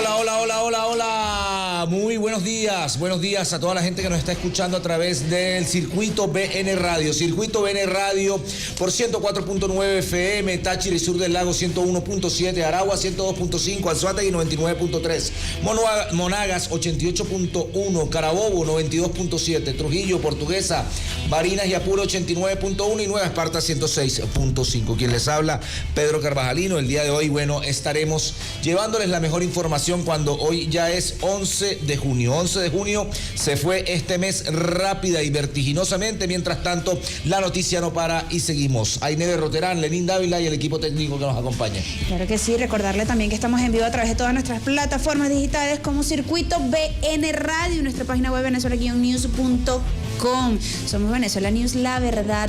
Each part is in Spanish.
Hola. Muy buenos días a toda la gente que nos está escuchando a través del Circuito BN Radio. Circuito BN Radio por 104.9 FM, Táchira y Sur del Lago 101.7, Aragua 102.5, Anzoátegui 99.3, Monagas 88.1, Carabobo 92.7, Trujillo, Portuguesa, Barinas y Apure 89.1 y Nueva Esparta 106.5. Quien les habla, Pedro Carvajalino. El día de hoy, estaremos llevándoles la mejor información cuando hoy ya es 11 de junio. 11 de junio se fue este mes rápida y vertiginosamente. Mientras tanto, la noticia no para y seguimos. Ainede Roterán, Lenín Dávila y el equipo técnico que nos acompaña. Claro que sí, recordarle también que estamos en vivo a través de todas nuestras plataformas digitales como Circuito BN Radio y nuestra página web venezuela-news.com. Somos Venezuela News, la verdad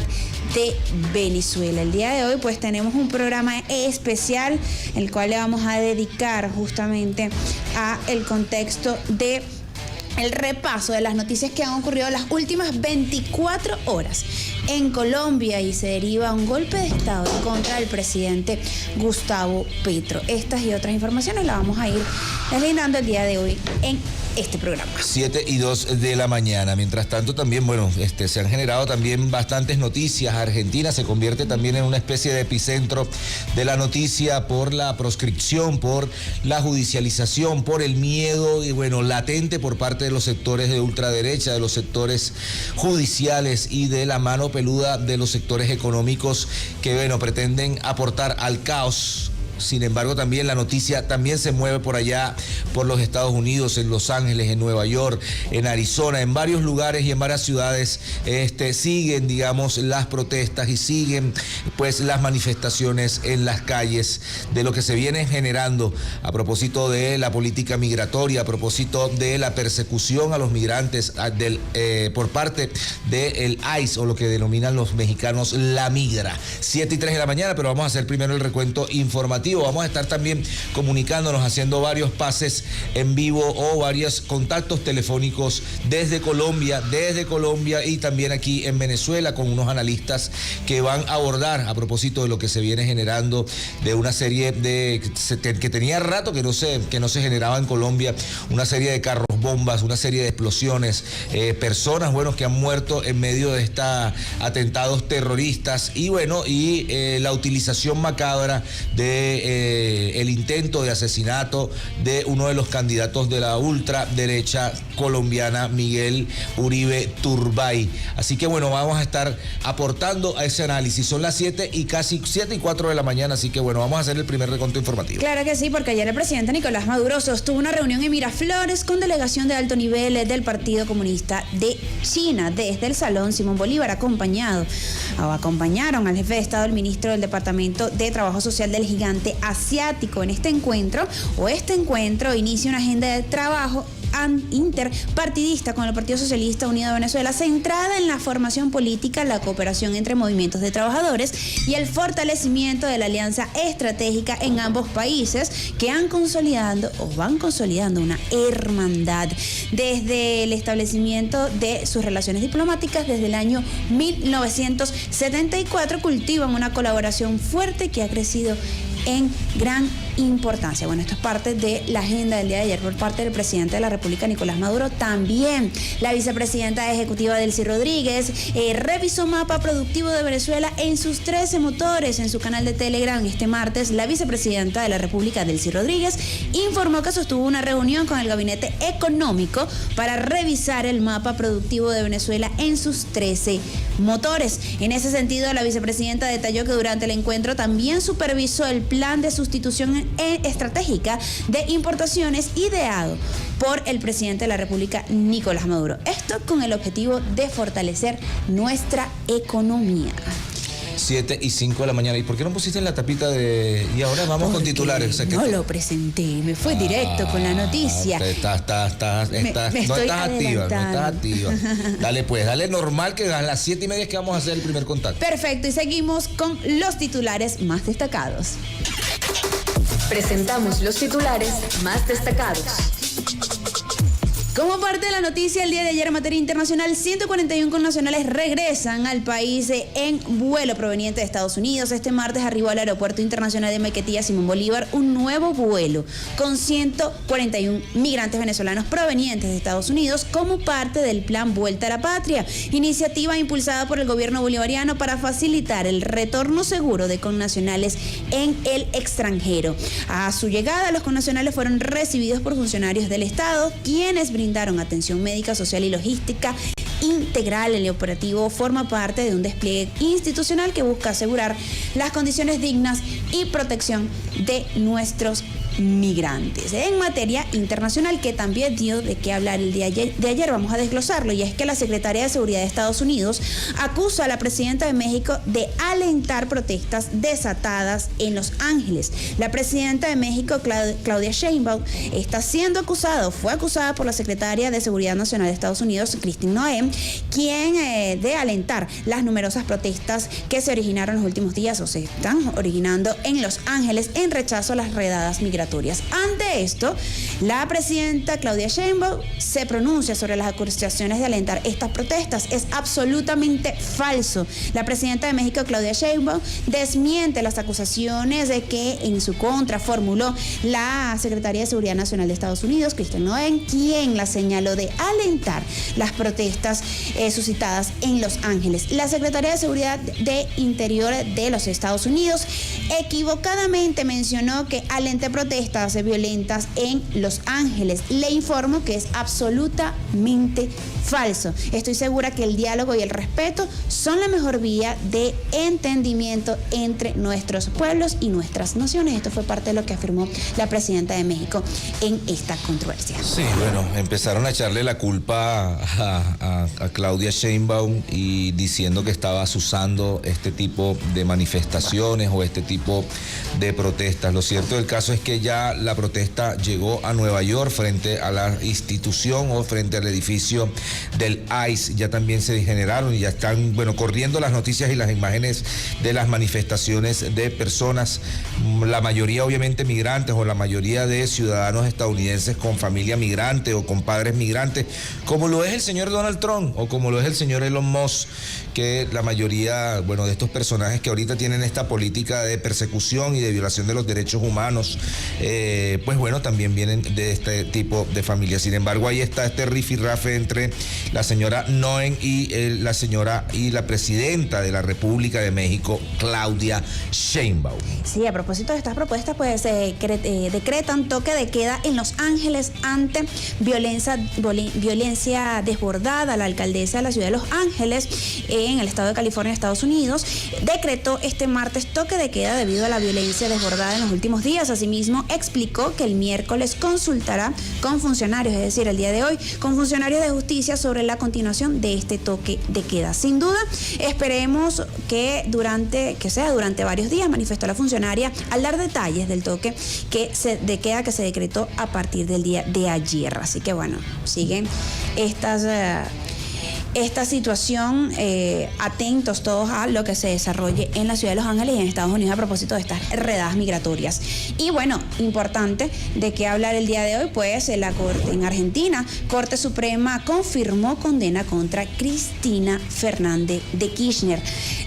de Venezuela. El día de hoy pues tenemos un programa especial el cual le vamos a dedicar justamente a el contexto de el repaso de las noticias que han ocurrido las últimas 24 horas en Colombia y se deriva un golpe de Estado en contra del presidente Gustavo Petro. Estas y otras informaciones las vamos a ir deslindando el día de hoy en este programa. 7:02 de la mañana. Mientras tanto, también, se han generado también bastantes noticias. Argentina se convierte también en una especie de epicentro de la noticia por la proscripción, por la judicialización, por el miedo latente por parte de los sectores de ultraderecha, de los sectores judiciales y de la mano peluda de los sectores económicos que, pretenden aportar al caos. Sin embargo, también la noticia también se mueve por allá, por los Estados Unidos, en Los Ángeles, en Nueva York, en Arizona, en varios lugares y en varias ciudades siguen, las protestas y siguen, las manifestaciones en las calles de lo que se viene generando a propósito de la política migratoria, a propósito de la persecución a los migrantes por parte del ICE, o lo que denominan los mexicanos la migra. 7:03 de la mañana, pero vamos a hacer primero el recuento informativo. Vamos a estar también comunicándonos, haciendo varios pases en vivo o varios contactos telefónicos desde Colombia y también aquí en Venezuela con unos analistas que van a abordar a propósito de lo que se viene generando, de una serie que tenía rato que no se generaba en Colombia, una serie de carros bombas, una serie de explosiones, personas que han muerto en medio de estos atentados terroristas y la utilización macabra de el intento de asesinato de uno de los candidatos de la ultraderecha colombiana, Miguel Uribe Turbay. Así que vamos a estar aportando a ese análisis. Son las 7:04 de la mañana, así que vamos a hacer el primer recuento informativo. Claro que sí, porque ayer el presidente Nicolás Maduro sostuvo una reunión en Miraflores con delegación de alto nivel del Partido Comunista de China. Desde el Salón Simón Bolívar acompañaron al jefe de Estado, el ministro del Departamento de Trabajo Social del gigante asiático. En este encuentro inicia una agenda de trabajo interpartidista con el Partido Socialista Unido de Venezuela, centrada en la formación política, la cooperación entre movimientos de trabajadores y el fortalecimiento de la alianza estratégica en ambos países que van consolidando una hermandad desde el establecimiento de sus relaciones diplomáticas desde el año 1974. Cultivan una colaboración fuerte que ha crecido en gran importancia. Esto es parte de la agenda del día de ayer por parte del presidente de la República, Nicolás Maduro. También la vicepresidenta ejecutiva, Delcy Rodríguez, revisó mapa productivo de Venezuela en sus 13 motores. En su canal de Telegram este martes, la vicepresidenta de la República, Delcy Rodríguez, informó que sostuvo una reunión con el Gabinete Económico para revisar el mapa productivo de Venezuela en sus 13 motores. En ese sentido, la vicepresidenta detalló que durante el encuentro también supervisó el plan de sustitución estratégica de importaciones ideado por el presidente de la República, Nicolás Maduro. Esto con el objetivo de fortalecer nuestra economía. 7:05 de la mañana. ¿Y por qué no pusiste en la tapita de... Y ahora vamos con titulares? O sea, no lo presenté, me fue directo con la noticia. No estás activa. Dale pues, dale normal que a las 7:30 es que vamos a hacer el primer contacto. Perfecto, y seguimos con los titulares más destacados. Presentamos los titulares más destacados. Como parte de la noticia, el día de ayer en materia internacional, 141 connacionales regresan al país en vuelo proveniente de Estados Unidos. Este martes arribó al Aeropuerto Internacional de Maiquetía Simón Bolívar un nuevo vuelo con 141 migrantes venezolanos provenientes de Estados Unidos como parte del Plan Vuelta a la Patria, iniciativa impulsada por el gobierno bolivariano para facilitar el retorno seguro de connacionales en el extranjero. A su llegada, los connacionales fueron recibidos por funcionarios del Estado, quienes brindaron atención médica, social y logística integral. El operativo forma parte de un despliegue institucional que busca asegurar las condiciones dignas y protección de nuestros migrantes. En materia internacional, que también dio de qué hablar el día de ayer, vamos a desglosarlo, y es que la Secretaría de Seguridad de Estados Unidos acusa a la presidenta de México de alentar protestas desatadas en Los Ángeles. La presidenta de México, Claudia Sheinbaum, fue acusada por la secretaria de Seguridad Nacional de Estados Unidos, Christine Noem, quien de alentar las numerosas protestas que se originaron en los últimos días o se están originando en Los Ángeles en rechazo a las redadas migratorias. Ante esto, la presidenta Claudia Sheinbaum se pronuncia sobre las acusaciones de alentar estas protestas. Es absolutamente falso. La presidenta de México, Claudia Sheinbaum, desmiente las acusaciones de que en su contra formuló la secretaria de Seguridad Nacional de Estados Unidos, Christine Noem, quien la señaló de alentar las protestas suscitadas en Los Ángeles. La secretaria de Seguridad de Interior de los Estados Unidos equivocadamente mencionó que alenté protestas violentas en Los Ángeles. Le informo que es absolutamente falso. Estoy segura que el diálogo y el respeto son la mejor vía de entendimiento entre nuestros pueblos y nuestras naciones. Esto fue parte de lo que afirmó la presidenta de México en esta controversia. Sí, bueno, empezaron a echarle la culpa a Claudia Sheinbaum y diciendo que estaba usando este tipo de manifestaciones o este tipo de protestas. Lo cierto del caso es que ya la protesta llegó a Nueva York frente a la institución o frente al edificio del ICE. Ya también se generaron y ya están, corriendo las noticias y las imágenes de las manifestaciones de personas, la mayoría obviamente migrantes o la mayoría de ciudadanos estadounidenses con familia migrante o con padres migrantes, como lo es el señor Donald Trump o como lo es el señor Elon Musk, que la mayoría, de estos personajes que ahorita tienen esta política de persecución y de violación de los derechos humanos, también vienen de este tipo de familias. Sin embargo, ahí está este rifirrafe entre la señora Noem y la presidenta de la República de México, Claudia Sheinbaum. Sí, a propósito de estas propuestas, decretan toque de queda en Los Ángeles ante violencia desbordada. La alcaldesa de la ciudad de Los Ángeles, en el estado de California, Estados Unidos, decretó este martes toque de queda debido a la violencia desbordada en los últimos días. Asimismo, explicó que el miércoles consultará con funcionarios, es decir, el día de hoy, con funcionarios de justicia sobre la continuación de este toque de queda. Sin duda, esperemos que sea durante varios días, manifestó la funcionaria al dar detalles del toque de queda que se decretó a partir del día de ayer. Así que siguen esta situación, atentos todos a lo que se desarrolle en la ciudad de Los Ángeles y en Estados Unidos a propósito de estas redadas migratorias. Y importante de qué hablar el día de hoy, pues la Corte en Argentina, Corte Suprema confirmó condena contra Cristina Fernández de Kirchner.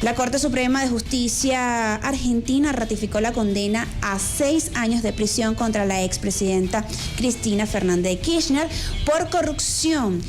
La Corte Suprema de Justicia Argentina ratificó la condena a 6 años de prisión contra la expresidenta Cristina Fernández de Kirchner por corrupción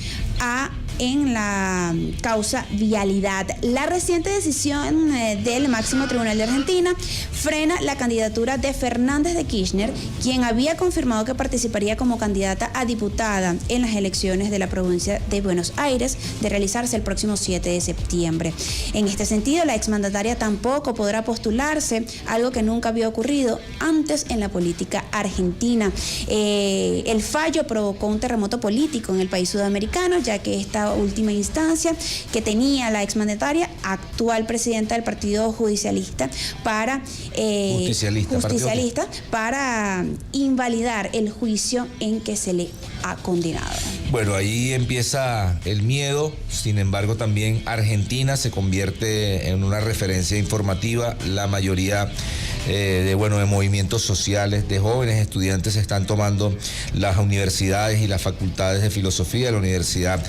en la causa Vialidad. La reciente decisión del máximo tribunal de Argentina frena la candidatura de Fernández de Kirchner, quien había confirmado que participaría como candidata a diputada en las elecciones de la provincia de Buenos Aires, de realizarse el próximo 7 de septiembre. En este sentido, la exmandataria tampoco podrá postularse, algo que nunca había ocurrido antes en la política argentina. El fallo provocó un terremoto político en el país sudamericano, ya que esta última instancia que tenía la exmandataria, actual presidenta del Partido Justicialista, para invalidar el juicio en que se le ha condenado. Bueno, ahí empieza el miedo, sin embargo también Argentina se convierte en una referencia informativa. La mayoría de movimientos sociales, de jóvenes estudiantes están tomando las universidades y las facultades de filosofía de la Universidad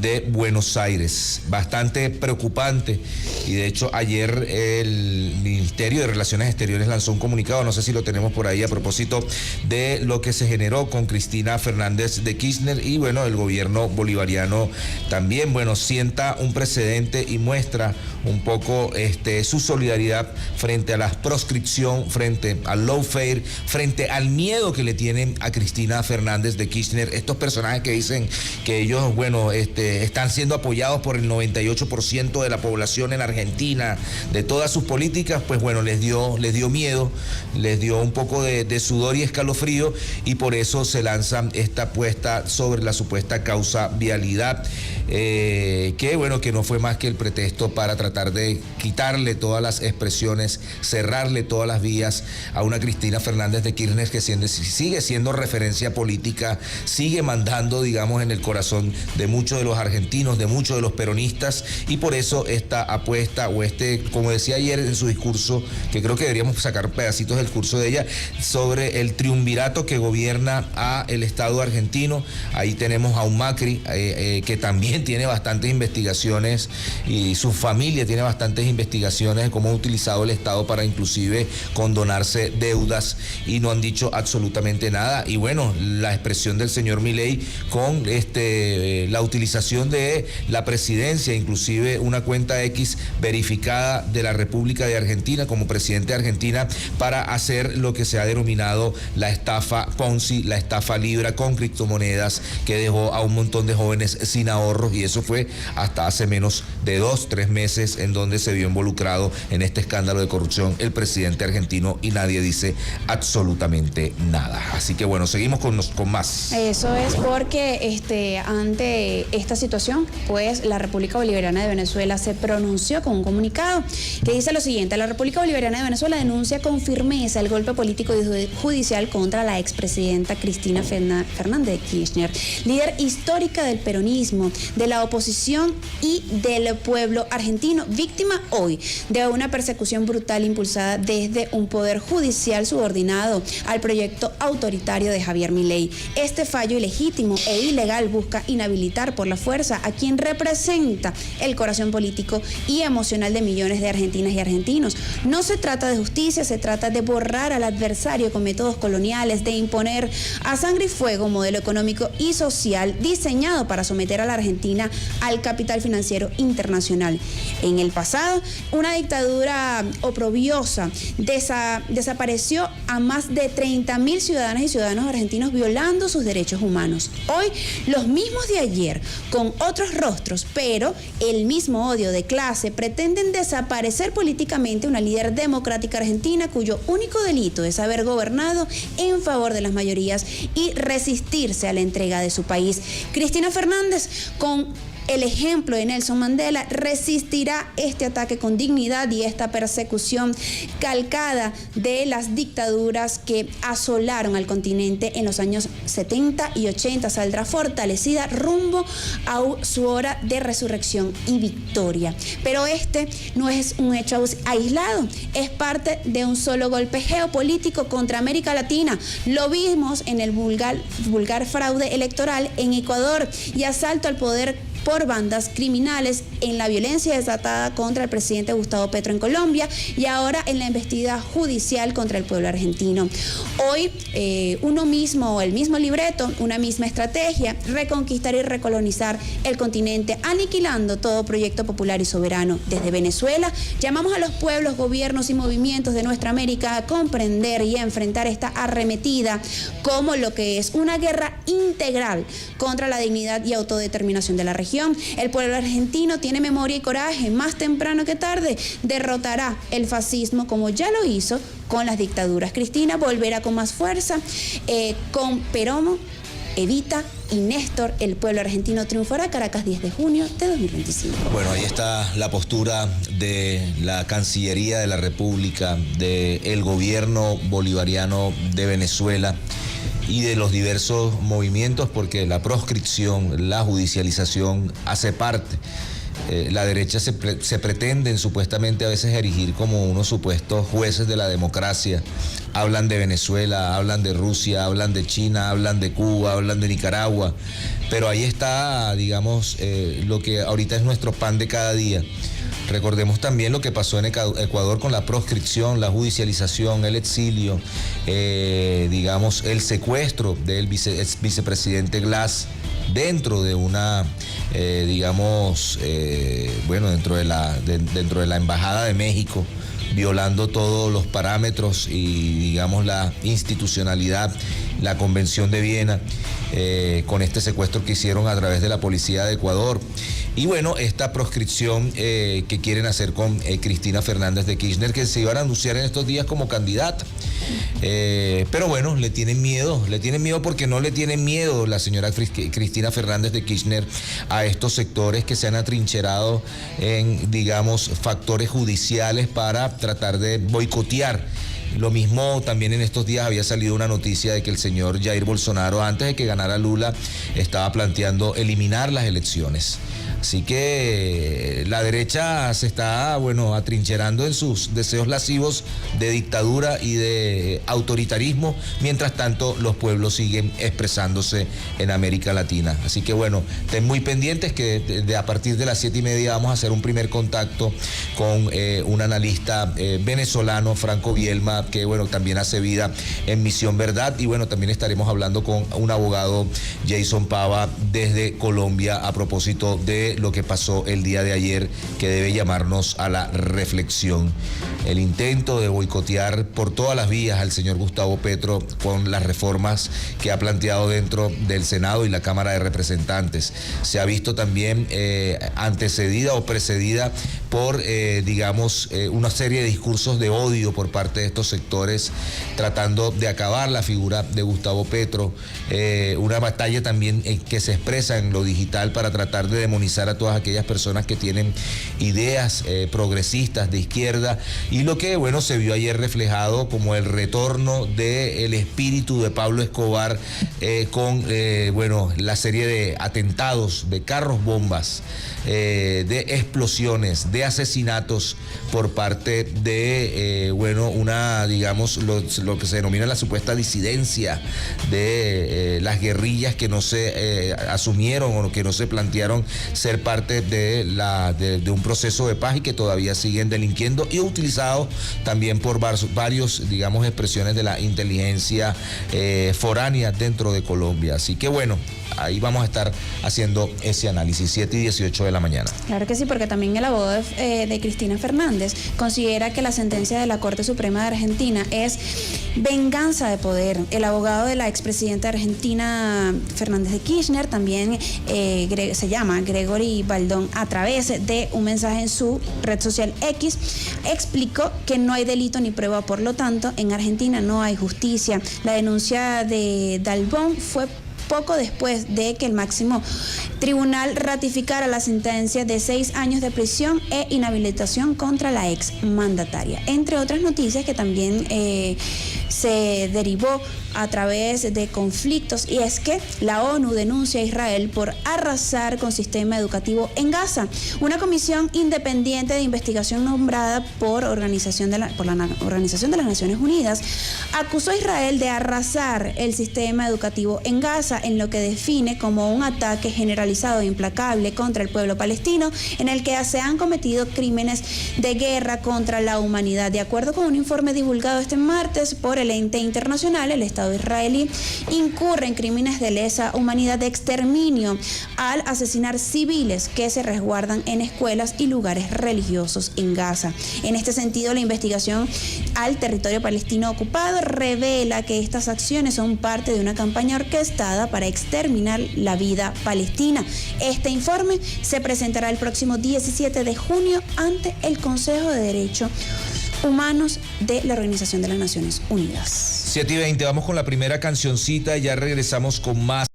de Buenos Aires. Bastante preocupante, y de hecho ayer el Ministerio de Relaciones Exteriores lanzó un comunicado, no sé si lo tenemos por ahí, a propósito de lo que se generó con Cristina Fernández de Kirchner, y bueno, el gobierno bolivariano también, sienta un precedente y muestra un poco su solidaridad frente a la proscripción, frente al lawfare, frente al miedo que le tienen a Cristina Fernández de Kirchner, estos personajes que dicen que ellos, están siendo apoyados por el 98% de la población en Argentina, de todas sus políticas, les dio miedo, les dio un poco de sudor y escalofrío, y por eso se lanza esta apuesta sobre la supuesta causa vialidad, que no fue más que el pretexto para tratar de quitarle todas las expresiones, cerrarle todas las vías a una Cristina Fernández de Kirchner que sigue siendo referencia política, sigue mandando, digamos, en el corazón de muchos de los argentinos, de muchos de los peronistas, y por eso esta apuesta como decía ayer en su discurso, que creo que deberíamos sacar pedacitos del curso de ella, sobre el triunvirato que gobierna a el Estado argentino. Ahí tenemos a un Macri que también tiene bastantes investigaciones, y su familia tiene bastantes investigaciones de cómo ha utilizado el Estado para inclusive condonarse deudas, y no han dicho absolutamente nada. Y la expresión del señor Milei con la utilización de la presidencia, inclusive una cuenta X verificada de la República de Argentina como presidente de Argentina, para hacer lo que se ha denominado la estafa Ponzi, la estafa Libra con criptomonedas, que dejó a un montón de jóvenes sin ahorros, y eso fue hasta hace menos de 2-3 meses, en donde se vio involucrado en este escándalo de corrupción el presidente argentino, y nadie dice absolutamente nada. Así que seguimos con más. Eso es porque ante esta situación, pues la República Bolivariana de Venezuela se pronunció con un comunicado que dice lo siguiente: la República Bolivariana de Venezuela denuncia con firmeza el golpe político y judicial contra la expresidenta Cristina Fernández de Kirchner, líder histórica del peronismo, de la oposición y del pueblo argentino, víctima hoy de una persecución brutal impulsada desde un poder judicial subordinado al proyecto autoritario de Javier Milei. Este fallo ilegítimo e ilegal busca inhabilitar por la fuerza a quien representa el corazón político y emocional de millones de argentinas y argentinos. No se trata de justicia, se trata de borrar al adversario con métodos coloniales, de imponer a sangre y fuego un modelo económico y social diseñado para someter a la Argentina al capital financiero internacional. En el pasado, una dictadura oprobiosa desapareció a más de 30.000 ciudadanas y ciudadanos argentinos violando sus derechos humanos. Hoy, los mismos de ayer, con otros rostros, pero el mismo odio de clase, pretenden desaparecer políticamente una líder democrática argentina cuyo único delito es haber gobernado en favor de las mayorías y resistirse a la entrega de su país. Cristina Fernández, con el ejemplo de Nelson Mandela, resistirá este ataque con dignidad y esta persecución calcada de las dictaduras que asolaron al continente en los años 70 y 80. Saldrá fortalecida rumbo a su hora de resurrección y victoria. Pero este no es un hecho aislado, es parte de un solo golpe geopolítico contra América Latina. Lo vimos en el vulgar fraude electoral en Ecuador y asalto al poder por bandas criminales, en la violencia desatada contra el presidente Gustavo Petro en Colombia, y ahora en la embestida judicial contra el pueblo argentino. Hoy el mismo libreto, una misma estrategia: reconquistar y recolonizar el continente, aniquilando todo proyecto popular y soberano. Desde Venezuela llamamos a los pueblos, gobiernos y movimientos de nuestra América a comprender y a enfrentar esta arremetida como lo que es una guerra integral contra la dignidad y autodeterminación de la región. El pueblo argentino tiene memoria y coraje. Más temprano que tarde derrotará el fascismo, como ya lo hizo con las dictaduras. Cristina volverá con más fuerza, con Perón, Evita y Néstor. El pueblo argentino triunfará. Caracas, 10 de junio de 2025. Bueno, ahí está la postura de la Cancillería de la República, del gobierno bolivariano de Venezuela. y de los diversos movimientos, porque la proscripción, la judicialización hace parte. La derecha se pretenden supuestamente a veces erigir como unos supuestos jueces de la democracia. Hablan de Venezuela, hablan de Rusia, hablan de China, hablan de Cuba, hablan de Nicaragua, pero ahí está, digamos, lo que ahorita es nuestro pan de cada día. Recordemos también lo que pasó en Ecuador con la proscripción, la judicialización, el exilio, digamos, el secuestro del vicepresidente Glass dentro de una, digamos, dentro de la Embajada de México, violando todos los parámetros y, digamos, la institucionalidad, la Convención de Viena, con este secuestro que hicieron a través de la policía de Ecuador. Y bueno, esta proscripción que quieren hacer con Cristina Fernández de Kirchner, que se iban a anunciar en estos días como candidata. Pero bueno, le tienen miedo porque no le tienen miedo la señora Cristina Fernández de Kirchner a estos sectores que se han atrincherado en, digamos, factores judiciales para tratar de boicotear. Lo mismo también en estos días había salido una noticia de que el señor Jair Bolsonaro, antes de que ganara Lula, estaba planteando eliminar las elecciones. Así que la derecha se está, atrincherando en sus deseos lascivos de dictadura y de autoritarismo. Mientras tanto, los pueblos siguen expresándose en América Latina. Así que estén muy pendientes que a partir de las 7:30 vamos a hacer un primer contacto con un analista venezolano, Franco Bielma, que también hace vida en Misión Verdad. Y también estaremos hablando con un abogado, Jason Pava, desde Colombia, a propósito de lo que pasó el día de ayer, que debe llamarnos a la reflexión. El intento de boicotear por todas las vías al señor Gustavo Petro con las reformas que ha planteado dentro del Senado y la Cámara de Representantes se ha visto también antecedida o precedida por, una serie de discursos de odio por parte de estos sectores, tratando de acabar la figura de Gustavo Petro, una batalla también que se expresa en lo digital para tratar de demonizar a todas aquellas personas que tienen ideas progresistas de izquierda, y lo que se vio ayer reflejado como el retorno del espíritu de Pablo Escobar con la serie de atentados, de carros bombas, de explosiones, de asesinatos por parte de lo que se denomina la supuesta disidencia de las guerrillas que no se asumieron o que no se plantearon ser parte de un proceso de paz y que todavía siguen delinquiendo, y utilizados también por varios, expresiones de la inteligencia foránea dentro de Colombia. Así que ahí vamos a estar haciendo ese análisis, 7:18 de la mañana. Claro que sí, porque también el abogado de Cristina Fernández considera que la sentencia de la Corte Suprema de Argentina es venganza de poder. El abogado de la expresidenta de Argentina, Fernández de Kirchner, también se llama Gregory Baldón, a través de un mensaje en su red social X, explicó que no hay delito ni prueba, por lo tanto, en Argentina no hay justicia. La denuncia de Dalbón fue poco después de que el máximo tribunal ratificara la sentencia de 6 años de prisión e inhabilitación contra la ex mandataria. Entre otras noticias que también se derivó a través de conflictos, y es que la ONU denuncia a Israel por arrasar con sistema educativo en Gaza. Una comisión independiente de investigación nombrada por la Organización de las Naciones Unidas acusó a Israel de arrasar el sistema educativo en Gaza, en lo que define como un ataque generalizado e implacable contra el pueblo palestino, en el que se han cometido crímenes de guerra contra la humanidad. De acuerdo con un informe divulgado este martes por el ente internacional, el Estado israelí incurre en crímenes de lesa humanidad de exterminio al asesinar civiles que se resguardan en escuelas y lugares religiosos en Gaza. En este sentido, la investigación al territorio palestino ocupado revela que estas acciones son parte de una campaña orquestada para exterminar la vida palestina. Este informe se presentará el próximo 17 de junio ante el Consejo de Derechos Humanos de la Organización de las Naciones Unidas. 7:20, vamos con la primera cancioncita, ya regresamos con más.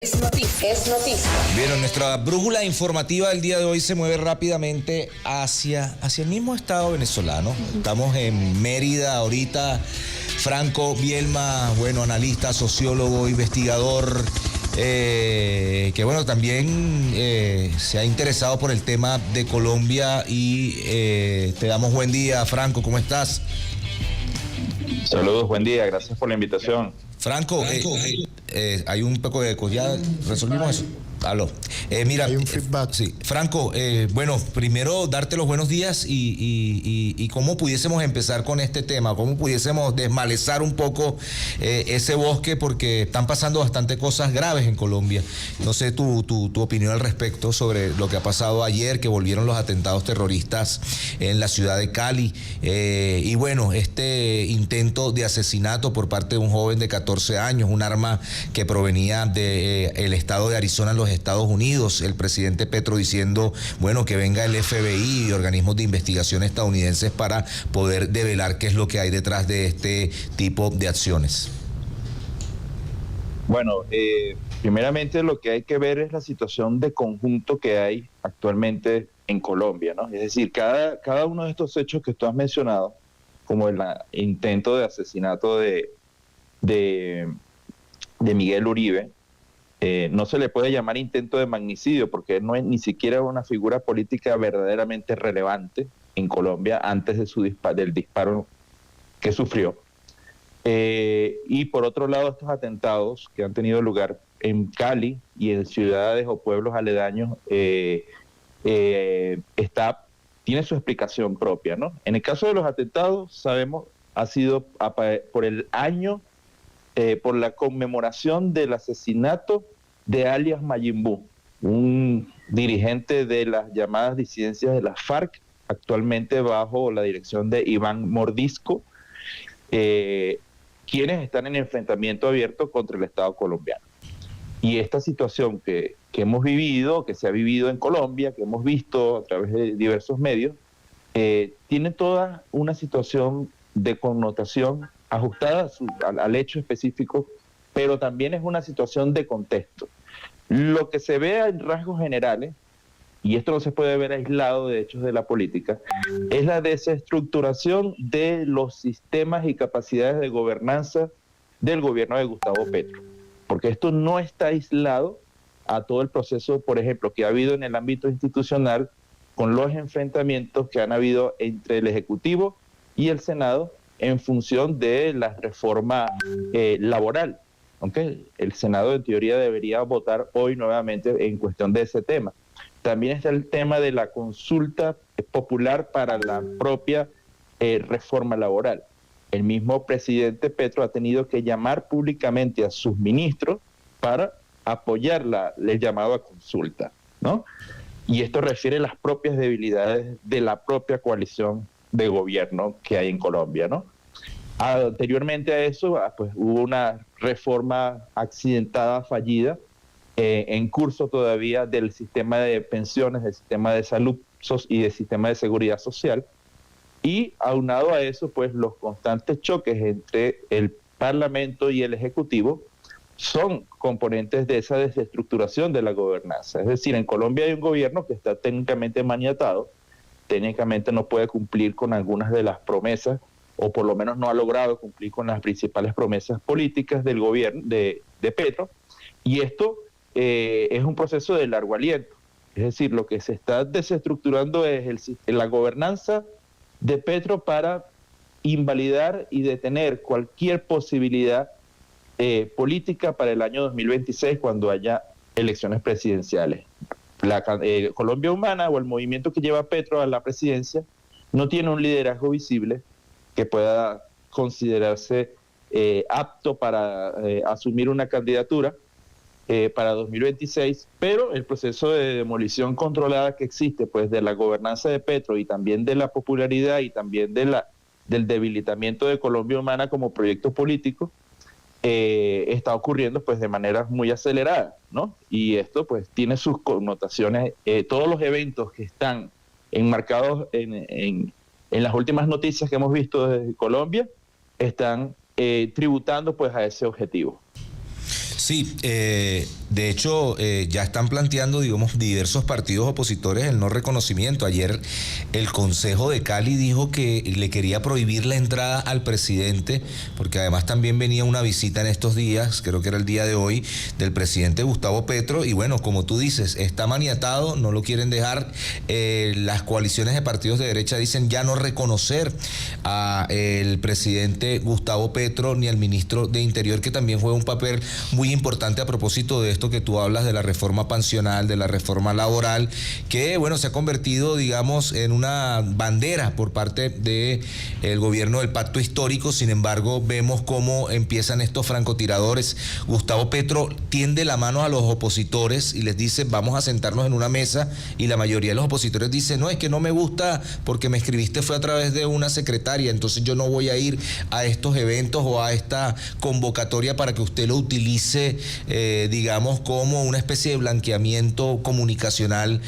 Es noticia. Es noticia. Bien, nuestra brújula informativa del día de hoy se mueve rápidamente hacia el mismo estado venezolano. Estamos en Mérida ahorita. Franco Bielma, bueno, analista, sociólogo, investigador, que bueno, también se ha interesado por el tema de Colombia y te damos buen día, Franco, ¿cómo estás? Saludos, buen día, gracias por la invitación. Franco, hay un poco de eco, ¿ya resolvimos eso? Aló. Mira, hay un feedback. Sí, Franco, bueno, primero darte los buenos días y cómo pudiésemos empezar con este tema, cómo pudiésemos desmalezar un poco ese bosque, porque están pasando bastante cosas graves en Colombia. No sé tu opinión al respecto sobre lo que ha pasado ayer, que volvieron los atentados terroristas en la ciudad de Cali, y bueno, este intento de asesinato por parte de un joven de 14 años, un arma que provenía del estado de Arizona en los Estados Unidos, el presidente Petro diciendo, bueno, que venga el FBI y organismos de investigación estadounidenses para poder develar qué es lo que hay detrás de este tipo de acciones. Bueno, primeramente lo que hay que ver es la situación de conjunto que hay actualmente en Colombia, ¿no? Es decir, cada uno de estos hechos que tú has mencionado, como el intento de asesinato de Miguel Uribe, no se le puede llamar intento de magnicidio porque no es ni siquiera una figura política verdaderamente relevante en Colombia antes de del disparo que sufrió. Y por otro lado, estos atentados que han tenido lugar en Cali y en ciudades o pueblos aledaños tiene su explicación propia, ¿no? En el caso de los atentados, sabemos, ha sido por el año, por la conmemoración del asesinato de alias Majin Buu, un dirigente de las llamadas disidencias de las FARC, actualmente bajo la dirección de Iván Mordisco, quienes están en enfrentamiento abierto contra el Estado colombiano. Y esta situación que hemos vivido, que se ha vivido en Colombia, que hemos visto a través de diversos medios, tiene toda una situación de connotación ajustada al hecho específico, pero también es una situación de contexto. Lo que se ve en rasgos generales, y esto no se puede ver aislado de hechos de la política, es la desestructuración de los sistemas y capacidades de gobernanza del gobierno de Gustavo Petro. Porque esto no está aislado a todo el proceso, por ejemplo, que ha habido en el ámbito institucional con los enfrentamientos que han habido entre el Ejecutivo y el Senado en función de la reforma laboral. Aunque el Senado en teoría debería votar hoy nuevamente en cuestión de ese tema. También está el tema de la consulta popular para la propia reforma laboral. El mismo presidente Petro ha tenido que llamar públicamente a sus ministros para apoyar el llamado a consulta, ¿no? Y esto refiere a las propias debilidades de la propia coalición de gobierno que hay en Colombia, ¿no? Anteriormente a eso, pues hubo una reforma accidentada, fallida, en curso todavía del sistema de pensiones, del sistema de salud y del sistema de seguridad social. Y aunado a eso, pues los constantes choques entre el Parlamento y el Ejecutivo son componentes de esa desestructuración de la gobernanza. Es decir, en Colombia hay un gobierno que está técnicamente maniatado, técnicamente no puede cumplir con algunas de las promesas, o por lo menos no ha logrado cumplir con las principales promesas políticas del gobierno de Petro, y esto es un proceso de largo aliento. Es decir, lo que se está desestructurando es la gobernanza de Petro para invalidar y detener cualquier posibilidad política para el año 2026 cuando haya elecciones presidenciales. La Colombia Humana, o el movimiento que lleva a Petro a la presidencia, no tiene un liderazgo visible que pueda considerarse apto para asumir una candidatura para 2026, pero el proceso de demolición controlada que existe, pues, de la gobernanza de Petro y también de la popularidad y también del debilitamiento de Colombia Humana como proyecto político, está ocurriendo, pues, de manera muy acelerada, ¿no? Y esto, pues, tiene sus connotaciones. Todos los eventos que están enmarcados en las últimas noticias que hemos visto desde Colombia están tributando, pues, a ese objetivo. Sí, de hecho ya están planteando, digamos, diversos partidos opositores el no reconocimiento. Ayer el Consejo de Cali dijo que le quería prohibir la entrada al presidente, porque además también venía una visita en estos días, creo que era el día de hoy, del presidente Gustavo Petro, y bueno, como tú dices, está maniatado, no lo quieren dejar. Las coaliciones de partidos de derecha dicen ya no reconocer a el presidente Gustavo Petro ni al ministro de Interior, que también juega un papel muy importante a propósito de esto que tú hablas de la reforma pensional, de la reforma laboral, que bueno, se ha convertido, digamos, en una bandera por parte del gobierno del pacto histórico. Sin embargo, vemos cómo empiezan estos francotiradores. Gustavo Petro tiende la mano a los opositores y les dice vamos a sentarnos en una mesa, y la mayoría de los opositores dicen no, es que no me gusta porque me escribiste fue a través de una secretaria, entonces yo no voy a ir a estos eventos o a esta convocatoria para que usted lo utilice, digamos, como una especie de blanqueamiento comunicacional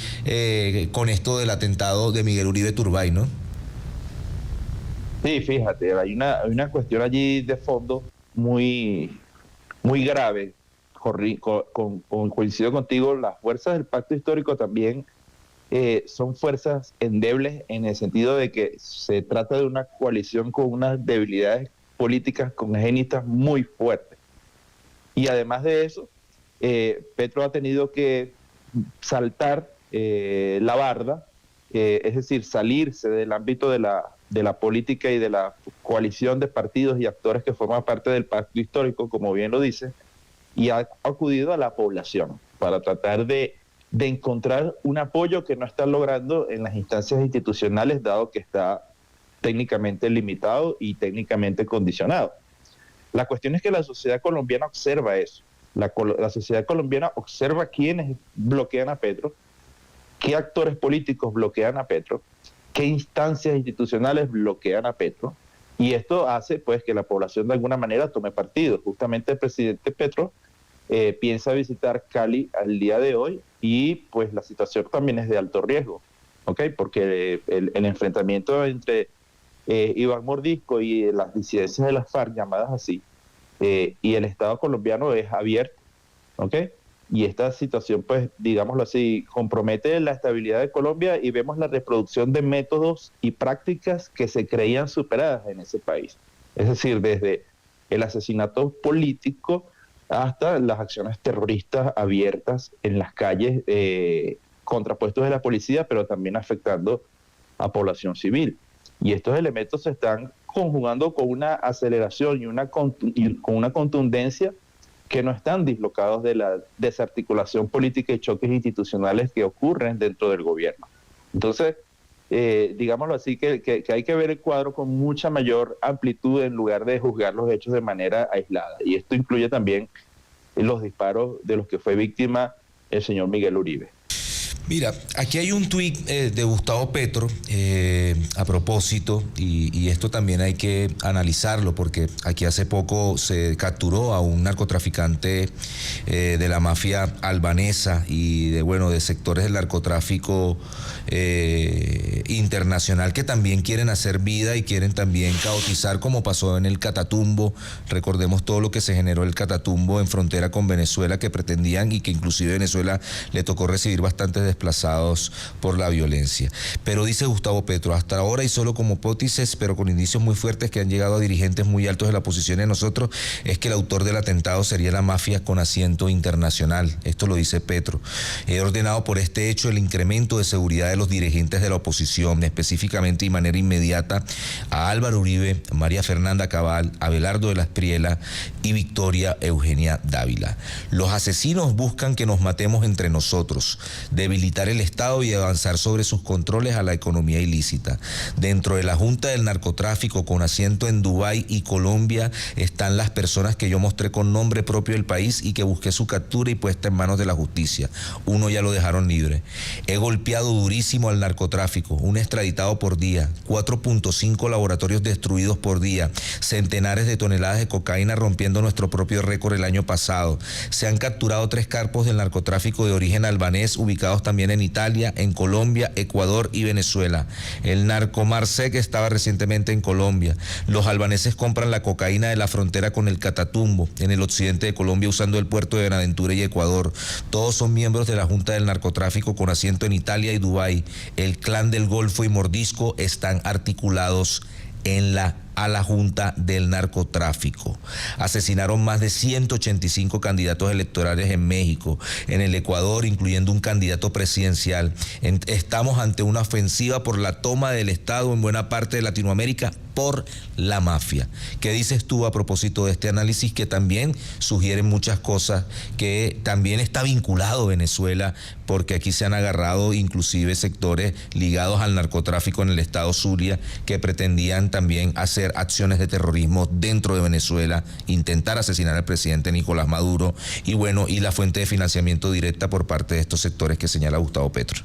con esto del atentado de Miguel Uribe Turbay, ¿no? Sí, fíjate, hay una cuestión allí de fondo muy, muy grave. Coincido contigo, las fuerzas del pacto histórico también son fuerzas endebles, en el sentido de que se trata de una coalición con unas debilidades políticas congénitas muy fuertes. Y además de eso, Petro ha tenido que saltar la barda, es decir, salirse del ámbito de la política y de la coalición de partidos y actores que forman parte del pacto histórico, como bien lo dice, y ha acudido a la población para tratar de encontrar un apoyo que no está logrando en las instancias institucionales, dado que está técnicamente limitado y técnicamente condicionado. La cuestión es que la sociedad colombiana observa eso. La sociedad colombiana observa quiénes bloquean a Petro, qué actores políticos bloquean a Petro, qué instancias institucionales bloquean a Petro, y esto hace pues que la población de alguna manera tome partido. Justamente el presidente Petro piensa visitar Cali al día de hoy, y pues la situación también es de alto riesgo, ¿ok? Porque el enfrentamiento entre Iván Mordisco y las disidencias de las FARC, llamadas así, y el Estado colombiano es abierto, ¿ok? Y esta situación, pues, digámoslo así, compromete la estabilidad de Colombia, y vemos la reproducción de métodos y prácticas que se creían superadas en ese país. Es decir, desde el asesinato político hasta las acciones terroristas abiertas en las calles, contrapuestos de la policía, pero también afectando a población civil. Y estos elementos se están conjugando con una aceleración y con una contundencia que no están dislocados de la desarticulación política y choques institucionales que ocurren dentro del gobierno. Entonces, digámoslo así, que hay que ver el cuadro con mucha mayor amplitud en lugar de juzgar los hechos de manera aislada. Y esto incluye también los disparos de los que fue víctima el señor Miguel Uribe. Mira, aquí hay un tuit de Gustavo Petro a propósito, y esto también hay que analizarlo, porque aquí hace poco se capturó a un narcotraficante de la mafia albanesa y de sectores del narcotráfico internacional, que también quieren hacer vida y quieren también caotizar, como pasó en el Catatumbo. Recordemos todo lo que se generó el Catatumbo en frontera con Venezuela, que pretendían, y que inclusive Venezuela le tocó recibir bastantes desplazados por la violencia. Pero dice Gustavo Petro, hasta ahora y solo como hipótesis, pero con indicios muy fuertes que han llegado a dirigentes muy altos de la oposición y de nosotros, es que el autor del atentado sería la mafia con asiento internacional. Esto lo dice Petro. He ordenado por este hecho el incremento de seguridad de los dirigentes de la oposición, específicamente y de manera inmediata a Álvaro Uribe, María Fernanda Cabal, Abelardo de la Espriella y Victoria Eugenia Dávila. Los asesinos buscan que nos matemos entre nosotros, debilitar el Estado y avanzar sobre sus controles a la economía ilícita. Dentro de la Junta del Narcotráfico, con asiento en Dubái y Colombia, están las personas que yo mostré con nombre propio del país y que busqué su captura y puesta en manos de la justicia. Uno ya lo dejaron libre. He golpeado durísimo al narcotráfico, un extraditado por día, 4.5 laboratorios destruidos por día, centenares de toneladas de cocaína, rompiendo nuestro propio récord el año pasado. Se han capturado 3 capos del narcotráfico de origen albanés, ubicados también también en Italia, en Colombia, Ecuador y Venezuela. El narcomarsec estaba recientemente en Colombia. Los albaneses compran la cocaína de la frontera con el Catatumbo, en el occidente de Colombia, usando el puerto de Buenaventura y Ecuador. Todos son miembros de la Junta del Narcotráfico con asiento en Italia y Dubái. El Clan del Golfo y Mordisco están articulados a la Junta del Narcotráfico. Asesinaron más de 185 candidatos electorales en México, en el Ecuador, incluyendo un candidato presidencial. Estamos ante una ofensiva por la toma del Estado en buena parte de Latinoamérica por la mafia. ¿Qué dices tú a propósito de este análisis que también sugiere muchas cosas, que también está vinculado Venezuela, porque aquí se han agarrado inclusive sectores ligados al narcotráfico en el estado Zulia que pretendían también hacer acciones de terrorismo dentro de Venezuela, intentar asesinar al presidente Nicolás Maduro y bueno, y la fuente de financiamiento directa por parte de estos sectores que señala Gustavo Petro?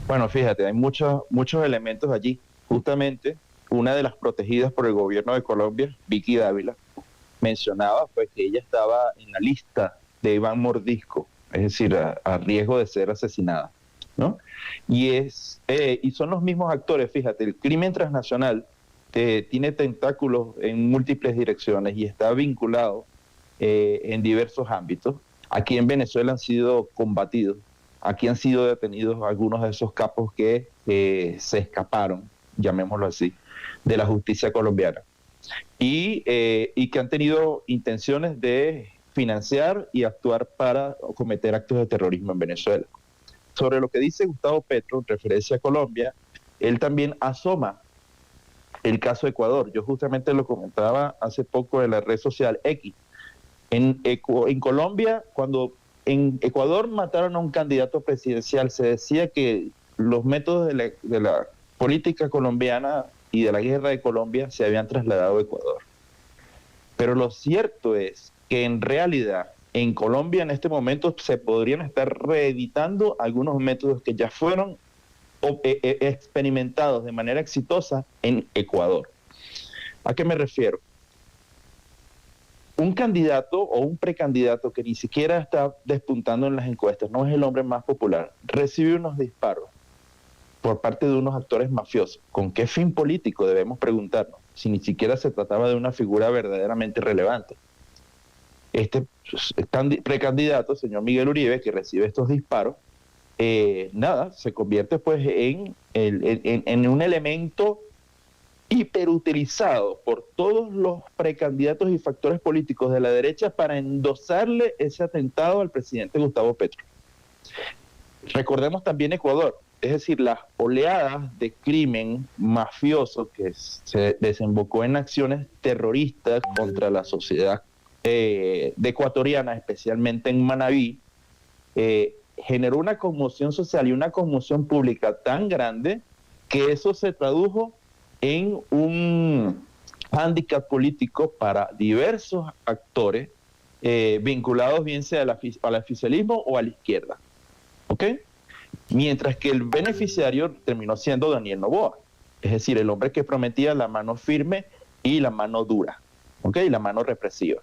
Bueno, fíjate, hay muchos elementos allí. Justamente, una de las protegidas por el gobierno de Colombia, Vicky Dávila, mencionaba pues que ella estaba en la lista de Iván Mordisco, es decir, a riesgo de ser asesinada, ¿no? Y son los mismos actores, fíjate, el crimen transnacional tiene tentáculos en múltiples direcciones y está vinculado en diversos ámbitos. Aquí en Venezuela han sido combatidos, aquí han sido detenidos algunos de esos capos que se escaparon, llamémoslo así, de la justicia colombiana y que han tenido intenciones de financiar y actuar para cometer actos de terrorismo en Venezuela. Sobre lo que dice Gustavo Petro en referencia a Colombia, él también asoma el caso de Ecuador. Yo justamente lo comentaba hace poco en la red social X. En Colombia, cuando en Ecuador mataron a un candidato presidencial, se decía que los métodos de la política colombiana y de la guerra de Colombia se habían trasladado a Ecuador. Pero lo cierto es que en realidad en Colombia en este momento se podrían estar reeditando algunos métodos que ya fueron experimentados de manera exitosa en Ecuador. ¿A qué me refiero? Un candidato o un precandidato que ni siquiera está despuntando en las encuestas, no es el hombre más popular, recibe unos disparos por parte de unos actores mafiosos. ¿Con qué fin político? Debemos preguntarnos, si ni siquiera se trataba de una figura verdaderamente relevante. Este precandidato, señor Miguel Uribe, que recibe estos disparos, se convierte pues en un elemento hiperutilizado por todos los precandidatos y factores políticos de la derecha para endosarle ese atentado al presidente Gustavo Petro. Recordemos también Ecuador, es decir, las oleadas de crimen mafioso que se desembocó en acciones terroristas contra la sociedad ecuatoriana, especialmente en Manabí, generó una conmoción social y una conmoción pública tan grande que eso se tradujo en un hándicap político para diversos actores vinculados bien sea al oficialismo o a la izquierda. ¿Ok? Mientras que el beneficiario terminó siendo Daniel Noboa, es decir, el hombre que prometía la mano firme y la mano dura, ¿ok? La mano represiva.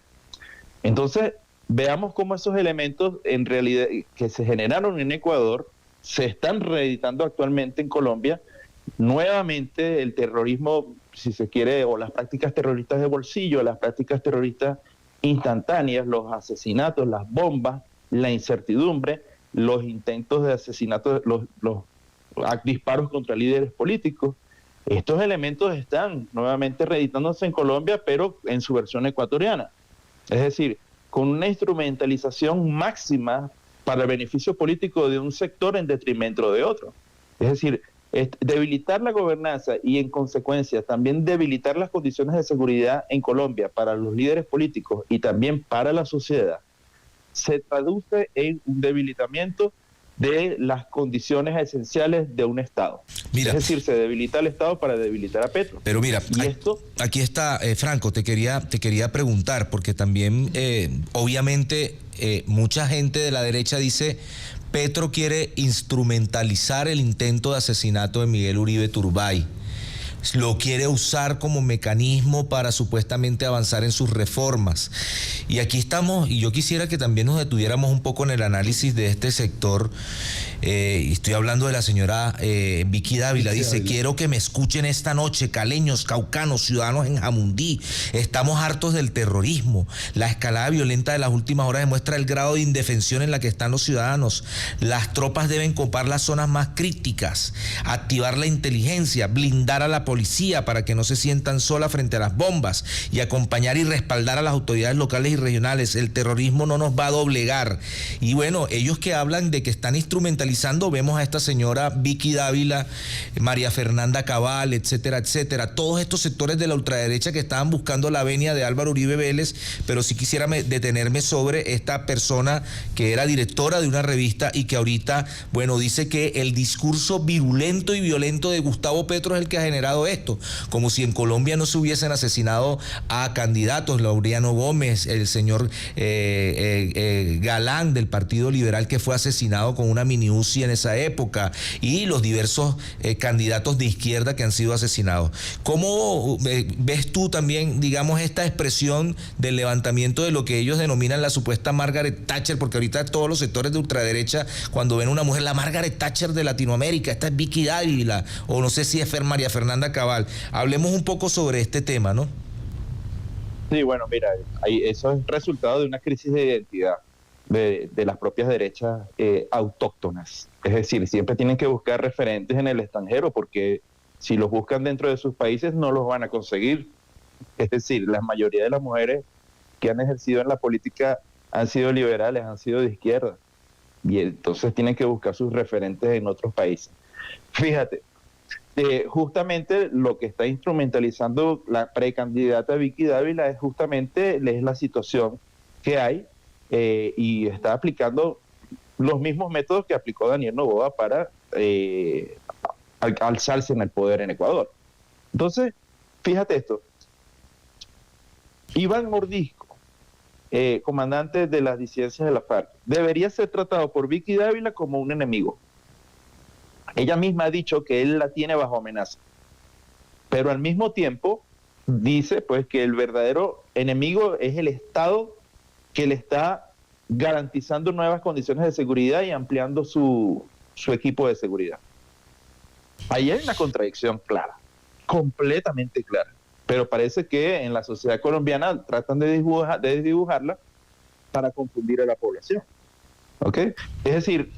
Entonces, veamos cómo esos elementos en realidad que se generaron en Ecuador se están reeditando actualmente en Colombia. Nuevamente el terrorismo, si se quiere, o las prácticas terroristas de bolsillo, las prácticas terroristas instantáneas, los asesinatos, las bombas, la incertidumbre, los intentos de asesinato, los disparos contra líderes políticos. Estos elementos están nuevamente reeditándose en Colombia, pero en su versión ecuatoriana. Es decir, con una instrumentalización máxima para el beneficio político de un sector en detrimento de otro. Es decir, debilitar la gobernanza y en consecuencia también debilitar las condiciones de seguridad en Colombia para los líderes políticos y también para la sociedad, se traduce en un debilitamiento de las condiciones esenciales de un Estado. Mira, es decir, se debilita el Estado para debilitar a Petro. Pero mira, y esto, aquí está, Franco, te quería preguntar, porque también, obviamente, mucha gente de la derecha dice, Petro quiere instrumentalizar el intento de asesinato de Miguel Uribe Turbay lo quiere usar como mecanismo para supuestamente avanzar en sus reformas. Y aquí estamos, y yo quisiera que también nos detuviéramos un poco en el análisis de este sector. Y estoy hablando de la señora Vicky Dávila. Dice: quiero que me escuchen esta noche, caleños, caucanos, ciudadanos en Jamundí. Estamos hartos del terrorismo. La escalada violenta de las últimas horas demuestra el grado de indefensión en la que están los ciudadanos. Las tropas deben copar las zonas más críticas, activar la inteligencia, blindar a la policía para que no se sientan solas frente a las bombas y acompañar y respaldar a las autoridades locales y regionales. El terrorismo no nos va a doblegar. Y bueno, ellos que hablan de que están instrumentalizando, vemos a esta señora Vicky Dávila, María Fernanda Cabal, etcétera, etcétera, todos estos sectores de la ultraderecha que estaban buscando la venia de Álvaro Uribe Vélez. Pero sí quisiera detenerme sobre esta persona que era directora de una revista y que ahorita, bueno, dice que el discurso virulento y violento de Gustavo Petro es el que ha generado esto, como si en Colombia no se hubiesen asesinado a candidatos, Laureano Gómez, el señor Galán del Partido Liberal, que fue asesinado con una mini UCI en esa época, y los diversos candidatos de izquierda que han sido asesinados. ¿Cómo ves tú también, digamos, esta expresión del levantamiento de lo que ellos denominan la supuesta Margaret Thatcher? Porque ahorita todos los sectores de ultraderecha, cuando ven a una mujer, la Margaret Thatcher de Latinoamérica, esta es Vicky Dávila, o no sé si es María Fernanda Cabal. Hablemos un poco sobre este tema, ¿no? Sí, bueno, mira, eso es resultado de una crisis de identidad de las propias derechas autóctonas. Es decir, siempre tienen que buscar referentes en el extranjero, porque si los buscan dentro de sus países no los van a conseguir. Es decir, la mayoría de las mujeres que han ejercido en la política han sido liberales, han sido de izquierda, y entonces tienen que buscar sus referentes en otros países. Fíjate, justamente lo que está instrumentalizando la precandidata Vicky Dávila es justamente la situación que hay, y está aplicando los mismos métodos que aplicó Daniel Noboa para alzarse en el poder en Ecuador. Entonces, fíjate esto. Iván Mordisco, comandante de las disidencias de la FARC, debería ser tratado por Vicky Dávila como un enemigo. Ella misma ha dicho que él la tiene bajo amenaza, pero al mismo tiempo dice pues que el verdadero enemigo es el Estado, que le está garantizando nuevas condiciones de seguridad y ampliando su equipo de seguridad. Ahí hay una contradicción clara, completamente clara, pero parece que en la sociedad colombiana tratan de dibujarla para confundir a la población. ¿Ok? Es decir,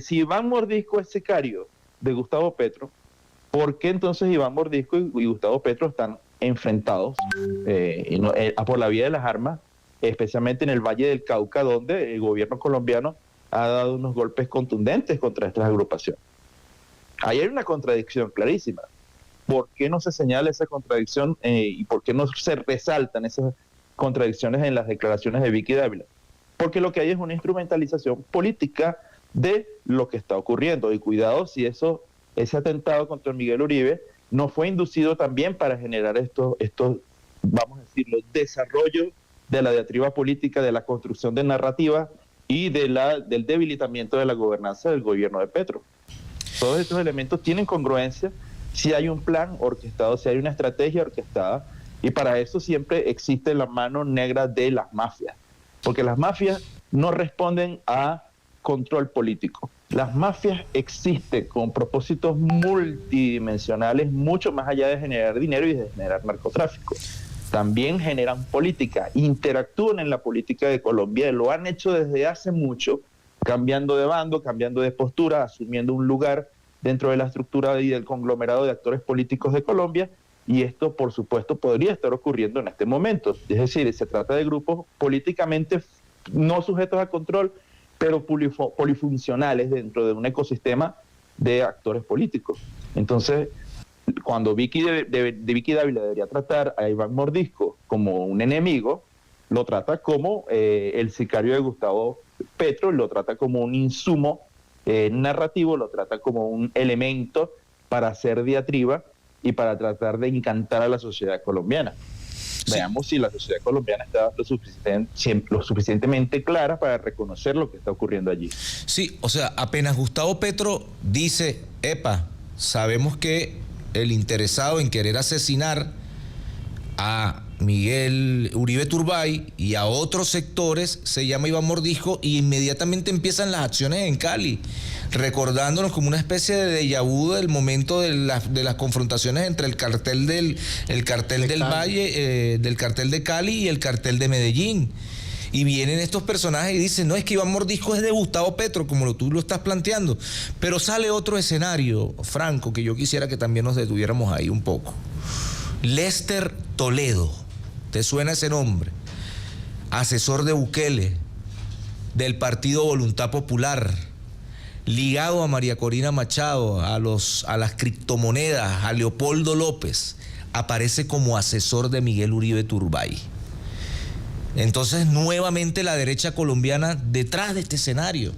si Iván Mordisco es sicario de Gustavo Petro, ¿por qué entonces Iván Mordisco y Gustavo Petro están enfrentados por la vía de las armas, especialmente en el Valle del Cauca, donde el gobierno colombiano ha dado unos golpes contundentes contra estas agrupaciones? Ahí hay una contradicción clarísima. ¿Por qué no se señala esa contradicción y por qué no se resaltan esas contradicciones en las declaraciones de Vicky Dávila? Porque lo que hay es una instrumentalización política de lo que está ocurriendo. Y cuidado si ese atentado contra Miguel Uribe no fue inducido también para generar estos vamos a decirlo, desarrollos de la diatriba política, de la construcción de narrativa y del debilitamiento de la gobernanza del gobierno de Petro. Todos estos elementos tienen congruencia si hay un plan orquestado, si hay una estrategia orquestada, y para eso siempre existe la mano negra de las mafias, porque las mafias no responden a control político. Las mafias existen con propósitos multidimensionales, mucho más allá de generar dinero y de generar narcotráfico. También generan política, interactúan en la política de Colombia, lo han hecho desde hace mucho, cambiando de bando, cambiando de postura, asumiendo un lugar dentro de la estructura y del conglomerado de actores políticos de Colombia, y esto, por supuesto, podría estar ocurriendo en este momento. Es decir, se trata de grupos políticamente no sujetos a control, pero polifuncionales dentro de un ecosistema de actores políticos. Entonces, cuando Vicky Dávila debería tratar a Iván Mordisco como un enemigo, lo trata como el sicario de Gustavo Petro, lo trata como un insumo narrativo, lo trata como un elemento para hacer diatriba y para tratar de encantar a la sociedad colombiana. Sí. Veamos si la sociedad colombiana está lo suficientemente clara para reconocer lo que está ocurriendo allí. Sí, o sea, apenas Gustavo Petro dice, epa, sabemos que el interesado en querer asesinar a Miguel Uribe Turbay y a otros sectores se llama Iván Mordisco, y inmediatamente empiezan las acciones en Cali, recordándonos como una especie de déjà vu del momento de las confrontaciones entre el cartel del Valle, del cartel de Cali y el cartel de Medellín. Y vienen estos personajes y dicen, no, es que Iván Mordisco es de Gustavo Petro, como tú lo estás planteando. Pero sale otro escenario, Franco, que yo quisiera que también nos detuviéramos ahí un poco. Lester Toledo, ¿te suena ese nombre? Asesor de Bukele, del partido Voluntad Popular, ligado a María Corina Machado, a las criptomonedas, a Leopoldo López, aparece como asesor de Miguel Uribe Turbay. Entonces, nuevamente la derecha colombiana detrás de este escenario.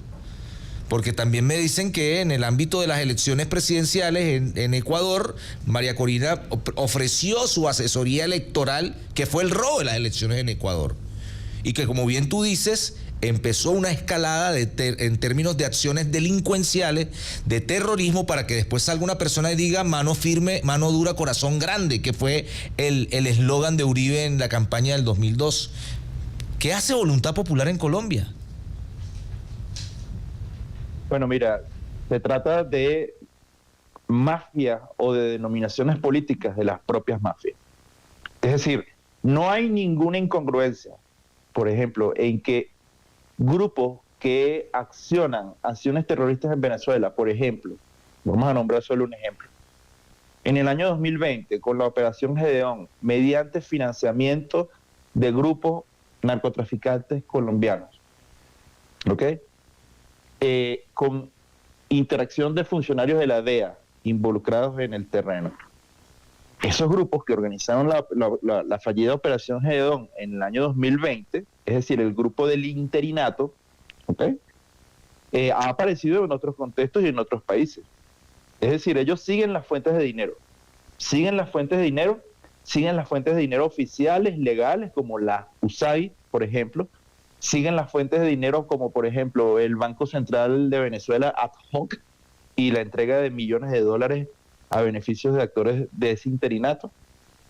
Porque también me dicen que en el ámbito de las elecciones presidenciales en Ecuador, María Corina ofreció su asesoría electoral, que fue el robo de las elecciones en Ecuador. Y que, como bien tú dices, empezó una escalada en términos de acciones delincuenciales, de terrorismo, para que después salga una persona y diga mano firme, mano dura, corazón grande, que fue el eslogan de Uribe en la campaña del 2002. ¿Qué hace Voluntad Popular en Colombia? Bueno, mira, se trata de mafia o de denominaciones políticas de las propias mafias. Es decir, no hay ninguna incongruencia, por ejemplo, en que grupos que accionan acciones terroristas en Venezuela, por ejemplo, vamos a nombrar solo un ejemplo, en el año 2020, con la Operación Gedeón, mediante financiamiento de grupos narcotraficantes colombianos, ¿ok? Con interacción de funcionarios de la DEA involucrados en el terreno. Esos grupos que organizaron la fallida Operación Gedeón en el año 2020, es decir, el grupo del interinato, ¿okay? Ha aparecido en otros contextos y en otros países. Es decir, ellos siguen las fuentes de dinero, siguen las fuentes de dinero oficiales, legales, como la USAID, por ejemplo, siguen las fuentes de dinero como, por ejemplo, el Banco Central de Venezuela ad hoc y la entrega de millones de dólares a beneficios de actores de ese interinato.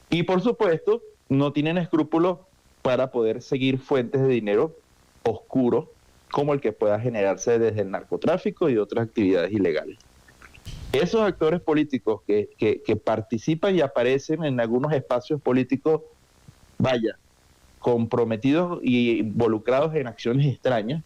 Y, por supuesto, no tienen escrúpulos para poder seguir fuentes de dinero oscuros como el que pueda generarse desde el narcotráfico y otras actividades ilegales. Esos actores políticos que participan y aparecen en algunos espacios políticos, vaya, comprometidos y involucrados en acciones extrañas,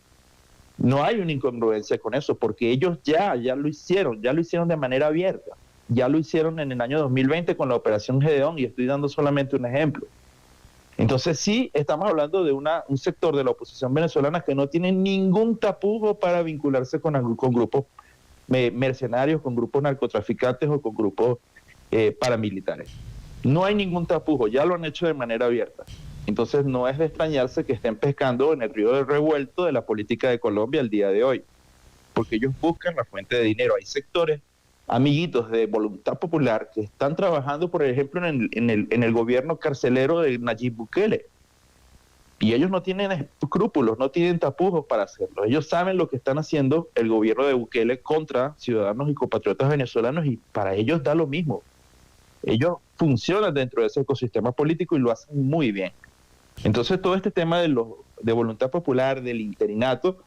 no hay una incongruencia con eso, porque ellos ya lo hicieron de manera abierta, ya lo hicieron en el año 2020 con la Operación Gedeón, y estoy dando solamente un ejemplo. Entonces sí, estamos hablando de un sector de la oposición venezolana que no tiene ningún tapujo para vincularse con grupos mercenarios, con grupos narcotraficantes o con grupos paramilitares. No hay ningún tapujo, ya lo han hecho de manera abierta. Entonces no es de extrañarse que estén pescando en el río del revuelto de la política de Colombia el día de hoy, porque ellos buscan la fuente de dinero. Hay sectores, amiguitos de Voluntad Popular, que están trabajando, por ejemplo, en el gobierno carcelero de Nayib Bukele, y ellos no tienen escrúpulos, no tienen tapujos para hacerlo. Ellos saben lo que están haciendo el gobierno de Bukele contra ciudadanos y compatriotas venezolanos, y para ellos da lo mismo. Ellos funcionan dentro de ese ecosistema político y lo hacen muy bien. Entonces todo este tema de Voluntad Popular, del interinato,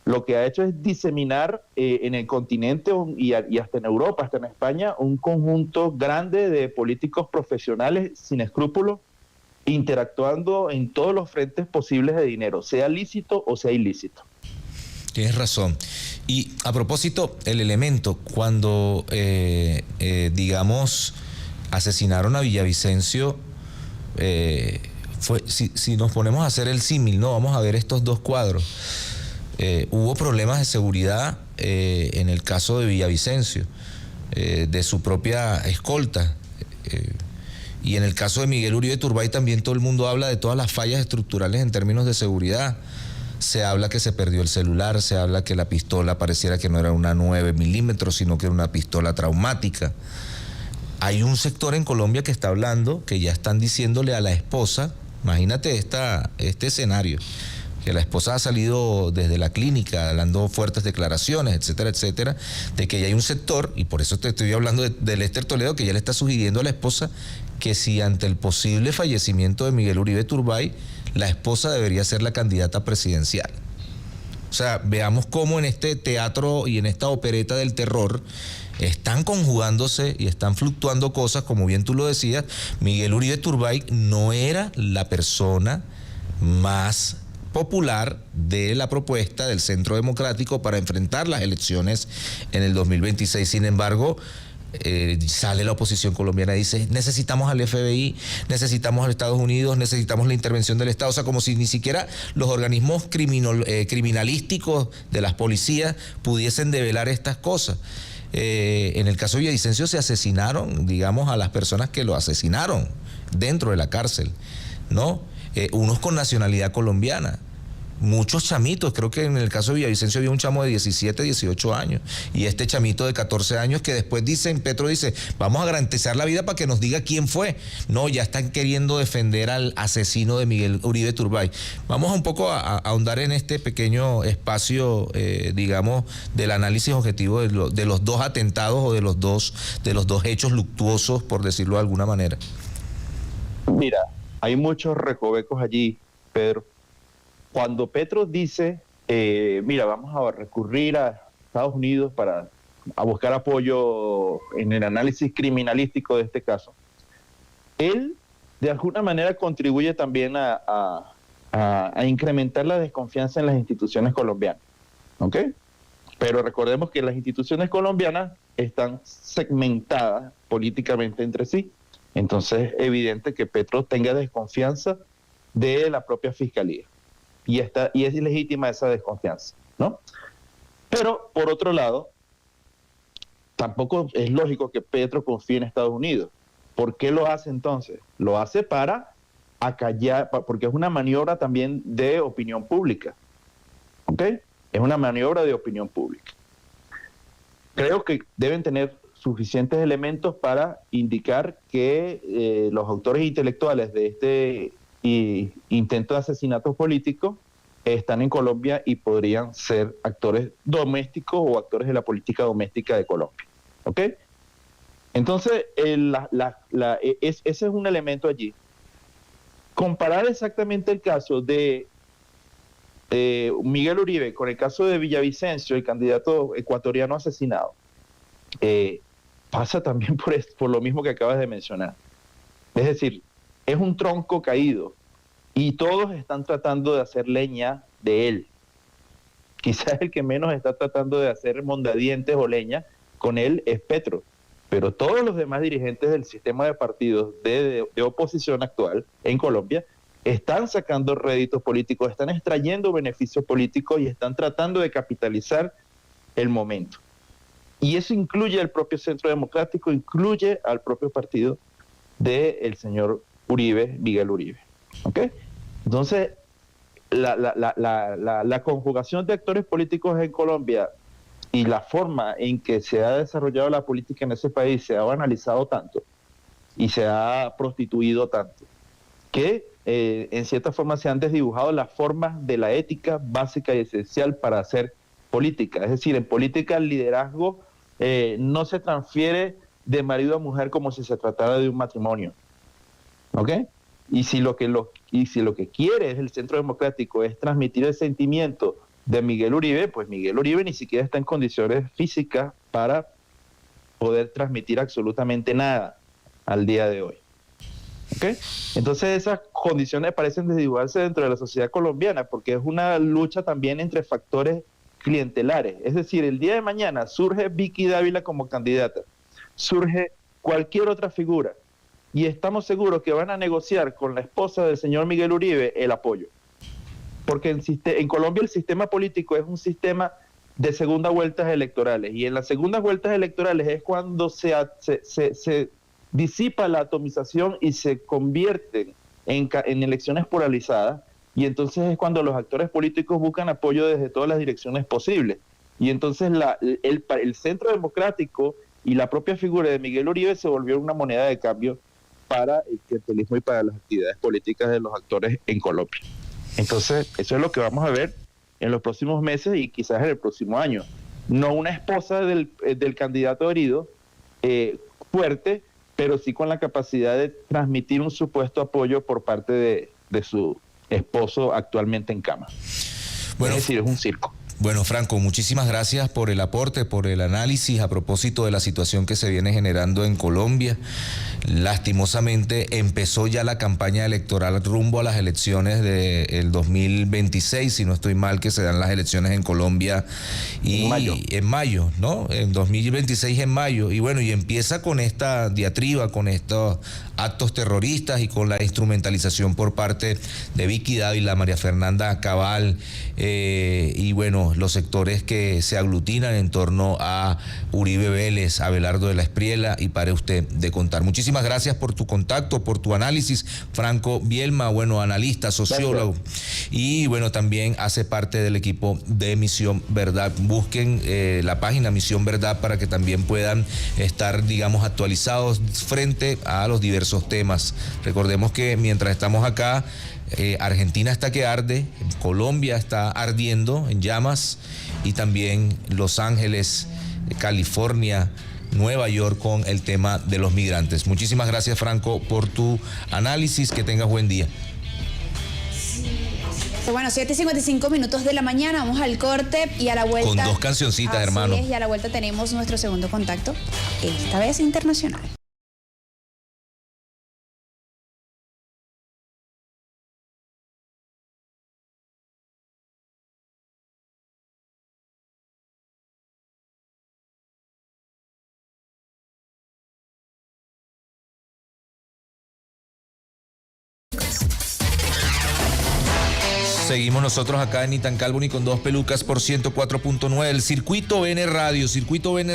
lo que ha hecho es diseminar en el continente y hasta en Europa, hasta en España, un conjunto grande de políticos profesionales sin escrúpulos, interactuando en todos los frentes posibles de dinero, sea lícito o sea ilícito. Tienes razón. Y a propósito, el elemento, cuando, digamos, asesinaron a Villavicencio, si nos ponemos a hacer el símil, ¿no? Vamos a ver estos dos cuadros. Hubo problemas de seguridad en el caso de Villavicencio, de su propia escolta. Y en el caso de Miguel Uribe Turbay también todo el mundo habla de todas las fallas estructurales en términos de seguridad. Se habla que se perdió el celular, se habla que la pistola pareciera que no era una 9 milímetros, sino que era una pistola traumática. Hay un sector en Colombia que está hablando, que ya están diciéndole a la esposa, imagínate este escenario, que la esposa ha salido desde la clínica dando fuertes declaraciones, etcétera, etcétera, de que ya hay un sector, y por eso te estoy hablando de Lester Toledo, que ya le está sugiriendo a la esposa que si ante el posible fallecimiento de Miguel Uribe Turbay, la esposa debería ser la candidata presidencial. O sea, veamos cómo en este teatro y en esta opereta del terror están conjugándose y están fluctuando cosas, como bien tú lo decías. Miguel Uribe Turbay no era la persona más popular de la propuesta del Centro Democrático para enfrentar las elecciones en el 2026. Sin embargo, sale la oposición colombiana y dice, necesitamos al FBI, necesitamos a los Estados Unidos, necesitamos la intervención del Estado, o sea, como si ni siquiera los organismos criminalísticos de las policías pudiesen develar estas cosas. En el caso de Villavicencio se asesinaron, digamos, a las personas que lo asesinaron dentro de la cárcel, ¿no? Unos con nacionalidad colombiana. Muchos chamitos, creo que en el caso de Villavicencio había un chamo de 17, 18 años y este chamito de 14 años que después Petro dice, vamos a garantizar la vida para que nos diga quién fue. No, ya están queriendo defender al asesino de Miguel Uribe Turbay. Vamos un poco a ahondar en este pequeño espacio, digamos, del análisis objetivo de los dos atentados o de los dos hechos luctuosos, por decirlo de alguna manera. Mira, hay muchos recovecos allí, Pedro. Cuando Petro dice, mira, vamos a recurrir a Estados Unidos a buscar apoyo en el análisis criminalístico de este caso, él de alguna manera contribuye también a incrementar la desconfianza en las instituciones colombianas, ¿ok? Pero recordemos que las instituciones colombianas están segmentadas políticamente entre sí. Entonces es evidente que Petro tenga desconfianza de la propia fiscalía. Y es ilegítima esa desconfianza, ¿no? Pero, por otro lado, tampoco es lógico que Petro confíe en Estados Unidos. ¿Por qué lo hace entonces? Lo hace para acallar, porque es una maniobra también de opinión pública, ¿ok? Es una maniobra de opinión pública. Creo que deben tener suficientes elementos para indicar que los autores intelectuales de este intento de asesinato político están en Colombia y podrían ser actores domésticos o actores de la política doméstica de Colombia, ¿ok? Entonces, ese es un elemento allí. Comparar exactamente el caso de Miguel Uribe con el caso de Villavicencio, el candidato ecuatoriano asesinado, pasa también por lo mismo que acabas de mencionar. Es decir, es un tronco caído y todos están tratando de hacer leña de él. Quizás el que menos está tratando de hacer mondadientes o leña con él es Petro, pero todos los demás dirigentes del sistema de partidos de oposición actual en Colombia están sacando réditos políticos, están extrayendo beneficios políticos y están tratando de capitalizar el momento. Y eso incluye al propio Centro Democrático, incluye al propio partido del señor Uribe, Miguel Uribe. ¿Ok? Entonces, la conjugación de actores políticos en Colombia y la forma en que se ha desarrollado la política en ese país se ha banalizado tanto y se ha prostituido tanto que en cierta forma se han desdibujado las formas de la ética básica y esencial para hacer política. Es decir, en política el liderazgo no se transfiere de marido a mujer como si se tratara de un matrimonio. ¿Ok? Y si lo que quiere es el Centro Democrático es transmitir el sentimiento de Miguel Uribe, pues Miguel Uribe ni siquiera está en condiciones físicas para poder transmitir absolutamente nada al día de hoy. ¿Okay? Entonces esas condiciones parecen desdibujarse dentro de la sociedad colombiana porque es una lucha también entre factores clientelares. Es decir, el día de mañana surge Vicky Dávila como candidata, surge cualquier otra figura y estamos seguros que van a negociar con la esposa del señor Miguel Uribe el apoyo. Porque en Colombia el sistema político es un sistema de segundas vueltas electorales y en las segundas vueltas electorales es cuando se disipa la atomización y se convierte en elecciones polarizadas y entonces es cuando los actores políticos buscan apoyo desde todas las direcciones posibles. Y entonces el Centro Democrático y la propia figura de Miguel Uribe se volvió una moneda de cambio para el clientelismo y para las actividades políticas de los actores en Colombia. Entonces, eso es lo que vamos a ver en los próximos meses y quizás en el próximo año. No una esposa del candidato herido fuerte, pero sí con la capacidad de transmitir un supuesto apoyo por parte de su esposo actualmente en cama. Bueno, es decir, es un circo. Bueno, Franco, muchísimas gracias por el aporte, por el análisis a propósito de la situación que se viene generando en Colombia. Lastimosamente empezó ya la campaña electoral rumbo a las elecciones del 2026, si no estoy mal, que se dan las elecciones en Colombia en mayo, ¿no? En 2026 en mayo. Y bueno, y empieza con esta diatriba, con estos actos terroristas y con la instrumentalización por parte de Vicky Dávila, María Fernanda Cabal, y bueno, los sectores que se aglutinan en torno a Uribe Vélez, Abelardo de la Espriella, y pare usted de contar. Muchísimas gracias por tu contacto, por tu análisis, Franco Bielma, bueno, analista, sociólogo, y bueno, también hace parte del equipo de Misión Verdad. Busquen la página Misión Verdad para que también puedan estar, digamos, actualizados frente a los diversos temas. Recordemos que mientras estamos acá, Argentina está que arde, Colombia está ardiendo en llamas, y también Los Ángeles, California, Nueva York con el tema de los migrantes. Muchísimas gracias, Franco, por tu análisis. Que tengas buen día. Bueno, 7:55 de la mañana, vamos al corte y a la vuelta. Con dos cancioncitas, hermano. Y a la vuelta tenemos nuestro segundo contacto, esta vez internacional. Seguimos nosotros acá en Nitan Calvo ni con dos pelucas por 104.9. El Circuito BN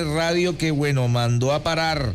Radio que bueno, mandó a parar,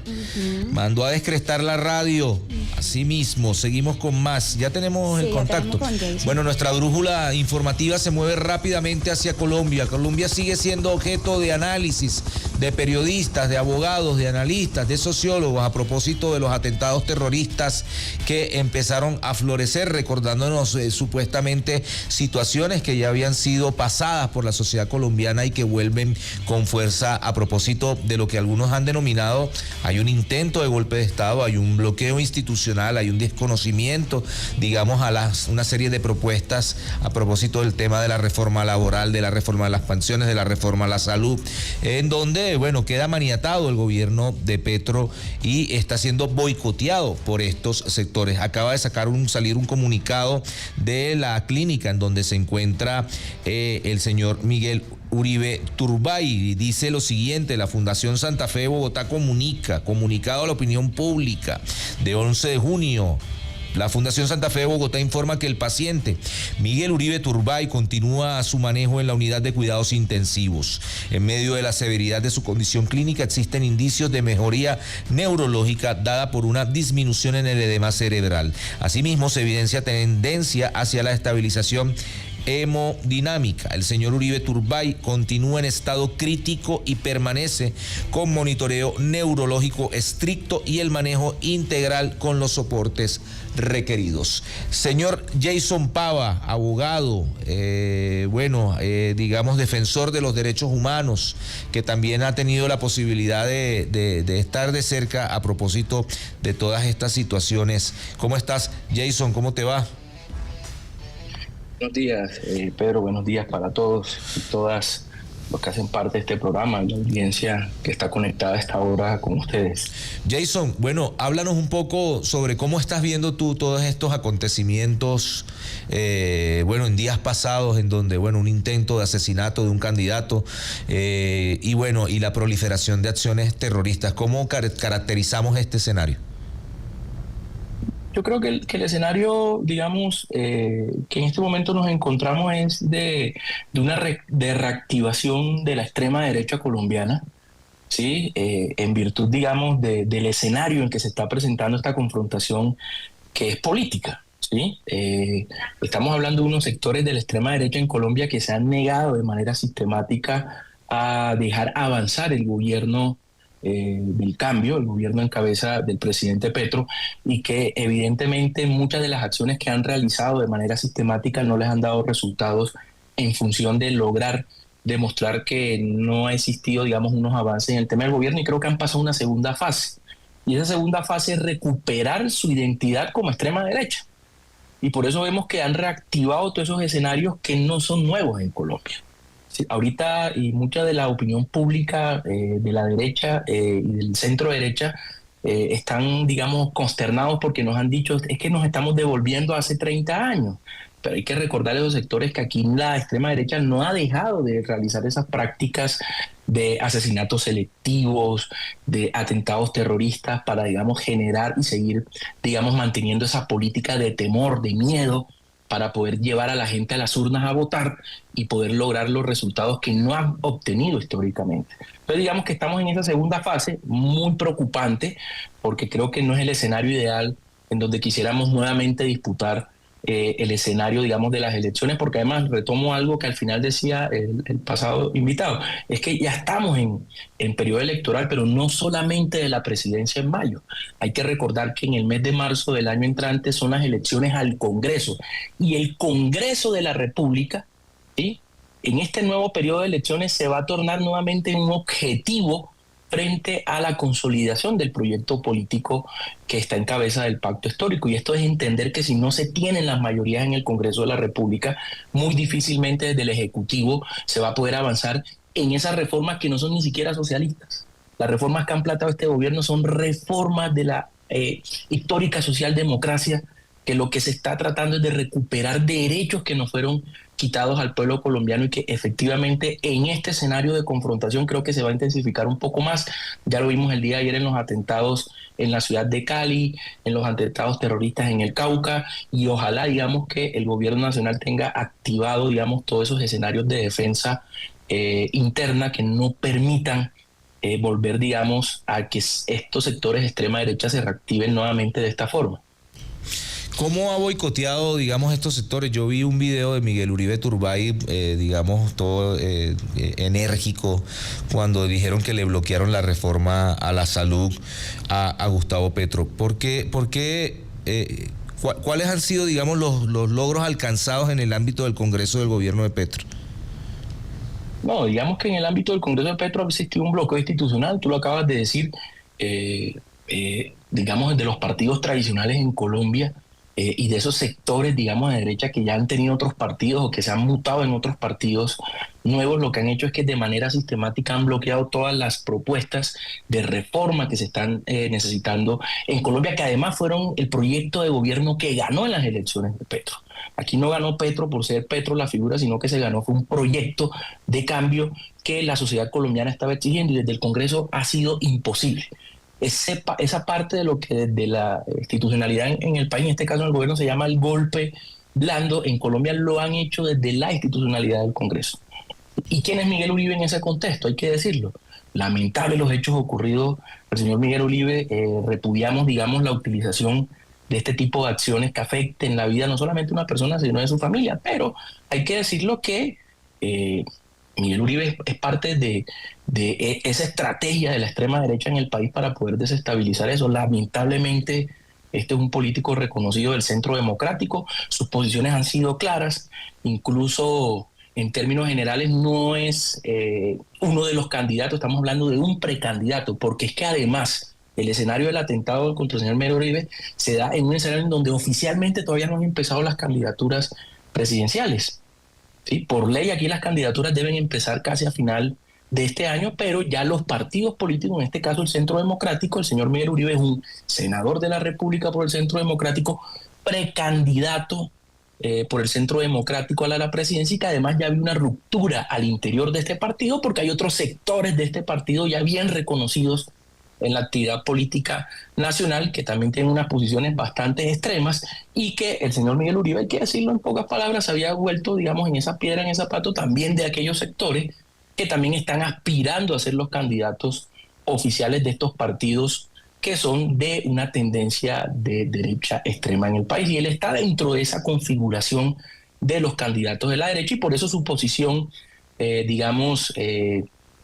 mandó a descrestar la radio. Así mismo, seguimos con más. Ya tenemos el contacto. Bueno, nuestra brújula informativa se mueve rápidamente hacia Colombia. Colombia sigue siendo objeto de análisis de periodistas, de abogados, de analistas, de sociólogos a propósito de los atentados terroristas que empezaron a florecer, recordándonos supuestamente situaciones que ya habían sido pasadas por la sociedad colombiana y que vuelven con fuerza a propósito de lo que algunos han denominado: hay un intento de golpe de Estado, hay un bloqueo institucional, hay un desconocimiento, digamos, a una serie de propuestas a propósito del tema de la reforma laboral, de la reforma de las pensiones, de la reforma a la salud, en donde, bueno, queda maniatado el gobierno de Petro y está siendo boicoteado por estos sectores. Acaba de salir un comunicado de la clínica en donde se encuentra el señor Miguel Uribe Turbay. Dice lo siguiente: la Fundación Santa Fe de Bogotá comunicado a la opinión pública de 11 de junio. La Fundación Santa Fe de Bogotá informa que el paciente Miguel Uribe Turbay continúa su manejo en la unidad de cuidados intensivos. En medio de la severidad de su condición clínica existen indicios de mejoría neurológica dada por una disminución en el edema cerebral. Asimismo, se evidencia tendencia hacia la estabilización hemodinámica. El señor Uribe Turbay continúa en estado crítico y permanece con monitoreo neurológico estricto y el manejo integral con los soportes requeridos. Señor Jason Pava, abogado, digamos, defensor de los derechos humanos, que también ha tenido la posibilidad de estar de cerca a propósito de todas estas situaciones. ¿Cómo estás, Jason? ¿Cómo te va? Buenos días, Pedro, buenos días para todos y todas los que hacen parte de este programa, la audiencia que está conectada a esta hora con ustedes. Jason, bueno, háblanos un poco sobre cómo estás viendo tú todos estos acontecimientos, en días pasados, en donde, un intento de asesinato de un candidato, y la proliferación de acciones terroristas. ¿Cómo caracterizamos este escenario? Yo creo que el escenario, digamos, que en este momento nos encontramos es de una reactivación de la extrema derecha colombiana, ¿sí? En virtud, digamos, del escenario en que se está presentando esta confrontación que es política, ¿sí? Estamos hablando de unos sectores de la extrema derecha en Colombia que se han negado de manera sistemática a dejar avanzar el gobierno del cambio, el gobierno en cabeza del presidente Petro, y que evidentemente muchas de las acciones que han realizado de manera sistemática no les han dado resultados en función de lograr demostrar que no ha existido, digamos, unos avances en el tema del gobierno, y creo que han pasado una segunda fase. Y esa segunda fase es recuperar su identidad como extrema derecha. Y por eso vemos que han reactivado todos esos escenarios que no son nuevos en Colombia. Sí, ahorita, y mucha de la opinión pública de la derecha y del centro derecha están, digamos, consternados porque nos han dicho es que nos estamos devolviendo hace 30 años. Pero hay que recordar a esos sectores que aquí la extrema derecha no ha dejado de realizar esas prácticas de asesinatos selectivos, de atentados terroristas para, digamos, generar y seguir, digamos, manteniendo esa política de temor, de miedo, para poder llevar a la gente a las urnas a votar y poder lograr los resultados que no han obtenido históricamente. Entonces digamos que estamos en esa segunda fase muy preocupante, porque creo que no es el escenario ideal en donde quisiéramos nuevamente disputar el escenario, digamos, de las elecciones, porque además retomo algo que al final decía el pasado invitado, es que ya estamos en periodo electoral, pero no solamente de la presidencia en mayo. Hay que recordar que en el mes de marzo del año entrante son las elecciones al Congreso, y el Congreso de la República, ¿sí?, en este nuevo periodo de elecciones se va a tornar nuevamente un objetivo frente a la consolidación del proyecto político que está en cabeza del pacto histórico. Y esto es entender que si no se tienen las mayorías en el Congreso de la República, muy difícilmente desde el Ejecutivo se va a poder avanzar en esas reformas que no son ni siquiera socialistas. Las reformas que han planteado este gobierno son reformas de la histórica socialdemocracia, que lo que se está tratando es de recuperar derechos que nos fueron quitados al pueblo colombiano, y que efectivamente en este escenario de confrontación creo que se va a intensificar un poco más. Ya lo vimos el día de ayer en los atentados en la ciudad de Cali, en los atentados terroristas en el Cauca, y ojalá, digamos, que el gobierno nacional tenga activado, digamos, todos esos escenarios de defensa interna que no permitan volver, digamos, a que estos sectores de extrema derecha se reactiven nuevamente de esta forma. ¿Cómo ha boicoteado, digamos, estos sectores? Yo vi un video de Miguel Uribe Turbay, digamos, todo enérgico, cuando dijeron que le bloquearon la reforma a la salud a Gustavo Petro. ¿Cuáles han sido, digamos, los logros alcanzados en el ámbito del Congreso del gobierno de Petro? No, digamos que en el ámbito del Congreso de Petro ha existido un bloqueo institucional, tú lo acabas de decir, digamos, de los partidos tradicionales en Colombia, y de esos sectores, digamos, de derecha que ya han tenido otros partidos o que se han mutado en otros partidos nuevos. Lo que han hecho es que de manera sistemática han bloqueado todas las propuestas de reforma que se están necesitando en Colombia, que además fueron el proyecto de gobierno que ganó en las elecciones de Petro. Aquí no ganó Petro por ser Petro la figura, sino que se ganó fue un proyecto de cambio que la sociedad colombiana estaba exigiendo, y desde el Congreso ha sido imposible. Esa parte de lo que desde la institucionalidad en el país, en este caso en el gobierno, se llama el golpe blando, en Colombia lo han hecho desde la institucionalidad del Congreso. ¿Y quién es Miguel Uribe en ese contexto? Hay que decirlo. Lamentable los hechos ocurridos al señor Miguel Uribe. Repudiamos, digamos, la utilización de este tipo de acciones que afecten la vida no solamente de una persona, sino de su familia. Pero hay que decirlo que Miguel Uribe es parte de esa estrategia de la extrema derecha en el país para poder desestabilizar eso. Lamentablemente, este es un político reconocido del Centro Democrático, sus posiciones han sido claras, incluso en términos generales no es uno de los candidatos, estamos hablando de un precandidato, porque es que además el escenario del atentado contra el señor Miguel Uribe se da en un escenario en donde oficialmente todavía no han empezado las candidaturas presidenciales. ¿Sí? Por ley aquí las candidaturas deben empezar casi a final de este año, pero ya los partidos políticos, en este caso el Centro Democrático, el señor Miguel Uribe es un senador de la República por el Centro Democrático, precandidato por el Centro Democrático a la presidencia, y que además ya había una ruptura al interior de este partido, porque hay otros sectores de este partido ya bien reconocidos en la actividad política nacional, que también tienen unas posiciones bastante extremas, y que el señor Miguel Uribe, hay que decirlo en pocas palabras, había vuelto, digamos, en esa piedra en el zapato también de aquellos sectores que también están aspirando a ser los candidatos oficiales de estos partidos que son de una tendencia de derecha extrema en el país. Y él está dentro de esa configuración de los candidatos de la derecha, y por eso su posición, digamos,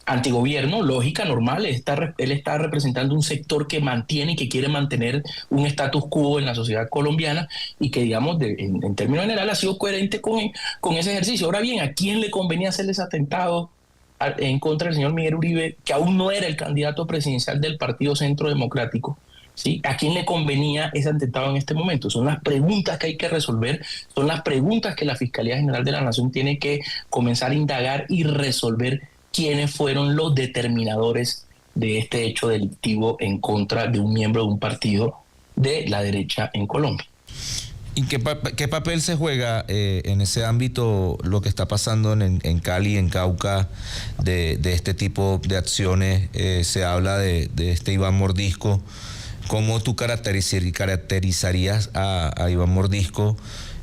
antigobierno, lógica, normal. Él está representando un sector que mantiene y que quiere mantener un status quo en la sociedad colombiana y que, digamos, en términos generales ha sido coherente con ese ejercicio. Ahora bien, ¿a quién le convenía hacer ese atentado en contra del señor Miguel Uribe, que aún no era el candidato presidencial del Partido Centro Democrático? ¿Sí? ¿A quién le convenía ese atentado en este momento? Son las preguntas que hay que resolver, son las preguntas que la Fiscalía General de la Nación tiene que comenzar a indagar y resolver quiénes fueron los determinadores de este hecho delictivo en contra de un miembro de un partido de la derecha en Colombia. ¿Y qué papel se juega en ese ámbito lo que está pasando en Cali, en Cauca, de este tipo de acciones? Se habla de este Iván Mordisco. ¿Cómo tú caracterizarías a Iván Mordisco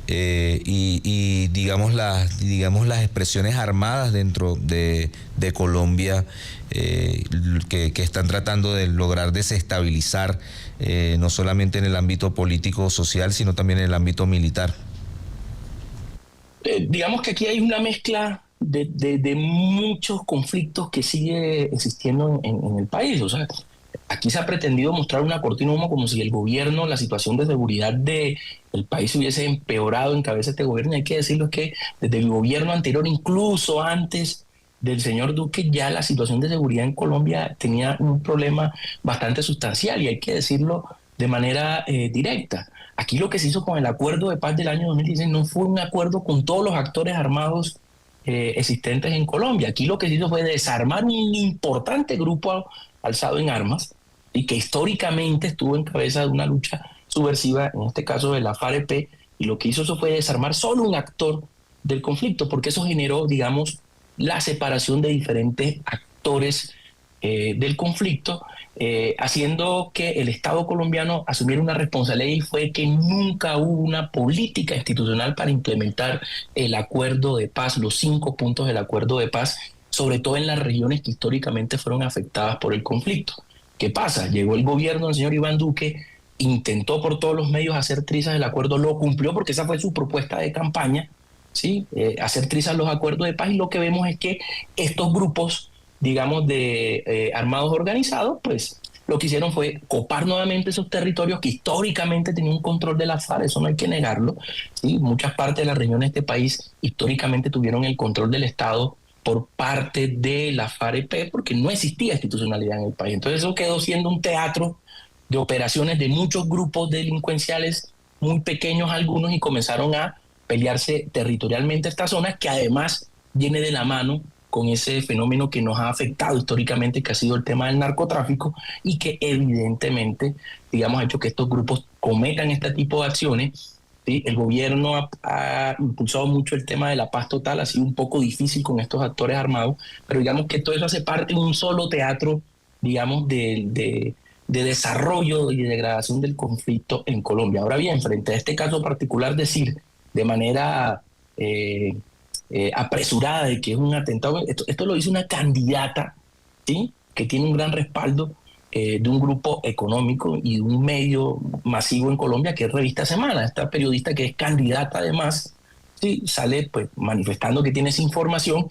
y digamos las expresiones armadas dentro de Colombia que están tratando de lograr desestabilizar no solamente en el ámbito político social, sino también en el ámbito militar? Digamos que aquí hay una mezcla de muchos conflictos que sigue existiendo en el país. O sea, aquí se ha pretendido mostrar una cortina de humo como si el gobierno, la situación de seguridad del país hubiese empeorado en cabeza de este gobierno. Y hay que decirlo que desde el gobierno anterior, incluso antes del señor Duque, ya la situación de seguridad en Colombia tenía un problema bastante sustancial, y hay que decirlo de manera directa. Aquí lo que se hizo con el acuerdo de paz del año 2016 no fue un acuerdo con todos los actores armados existentes en Colombia. Aquí lo que se hizo fue desarmar un importante grupo alzado en armas y que históricamente estuvo en cabeza de una lucha subversiva, en este caso de la FAREP, y lo que hizo eso fue desarmar solo un actor del conflicto, porque eso generó, digamos, la separación de diferentes actores del conflicto, haciendo que el Estado colombiano asumiera una responsabilidad, y fue que nunca hubo una política institucional para implementar el acuerdo de paz, los 5 puntos del acuerdo de paz, sobre todo en las regiones que históricamente fueron afectadas por el conflicto. ¿Qué pasa? Llegó el gobierno del señor Iván Duque, intentó por todos los medios hacer trizas el acuerdo, lo cumplió porque esa fue su propuesta de campaña, ¿sí? Hacer trizas los acuerdos de paz, y lo que vemos es que estos grupos, digamos, de armados organizados, pues lo que hicieron fue copar nuevamente esos territorios que históricamente tenían un control de las FARC, eso no hay que negarlo, ¿sí? Muchas partes de las regiones de este país históricamente tuvieron el control del Estado por parte de la FAREP, porque no existía institucionalidad en el país. Entonces eso quedó siendo un teatro de operaciones de muchos grupos delincuenciales, muy pequeños algunos, y comenzaron a pelearse territorialmente estas zonas, que además viene de la mano con ese fenómeno que nos ha afectado históricamente, que ha sido el tema del narcotráfico, y que evidentemente, digamos, ha hecho que estos grupos cometan este tipo de acciones. ¿Sí? El gobierno ha impulsado mucho el tema de la paz total, ha sido un poco difícil con estos actores armados, pero digamos que todo eso hace parte de un solo teatro, digamos, de desarrollo y de degradación del conflicto en Colombia. Ahora bien, frente a este caso particular, decir de manera apresurada de que es un atentado, esto lo hizo una candidata, ¿sí? Que tiene un gran respaldo de un grupo económico y de un medio masivo en Colombia, que es Revista Semana. Esta periodista, que es candidata además, ¿sí? Sale pues manifestando que tiene esa información,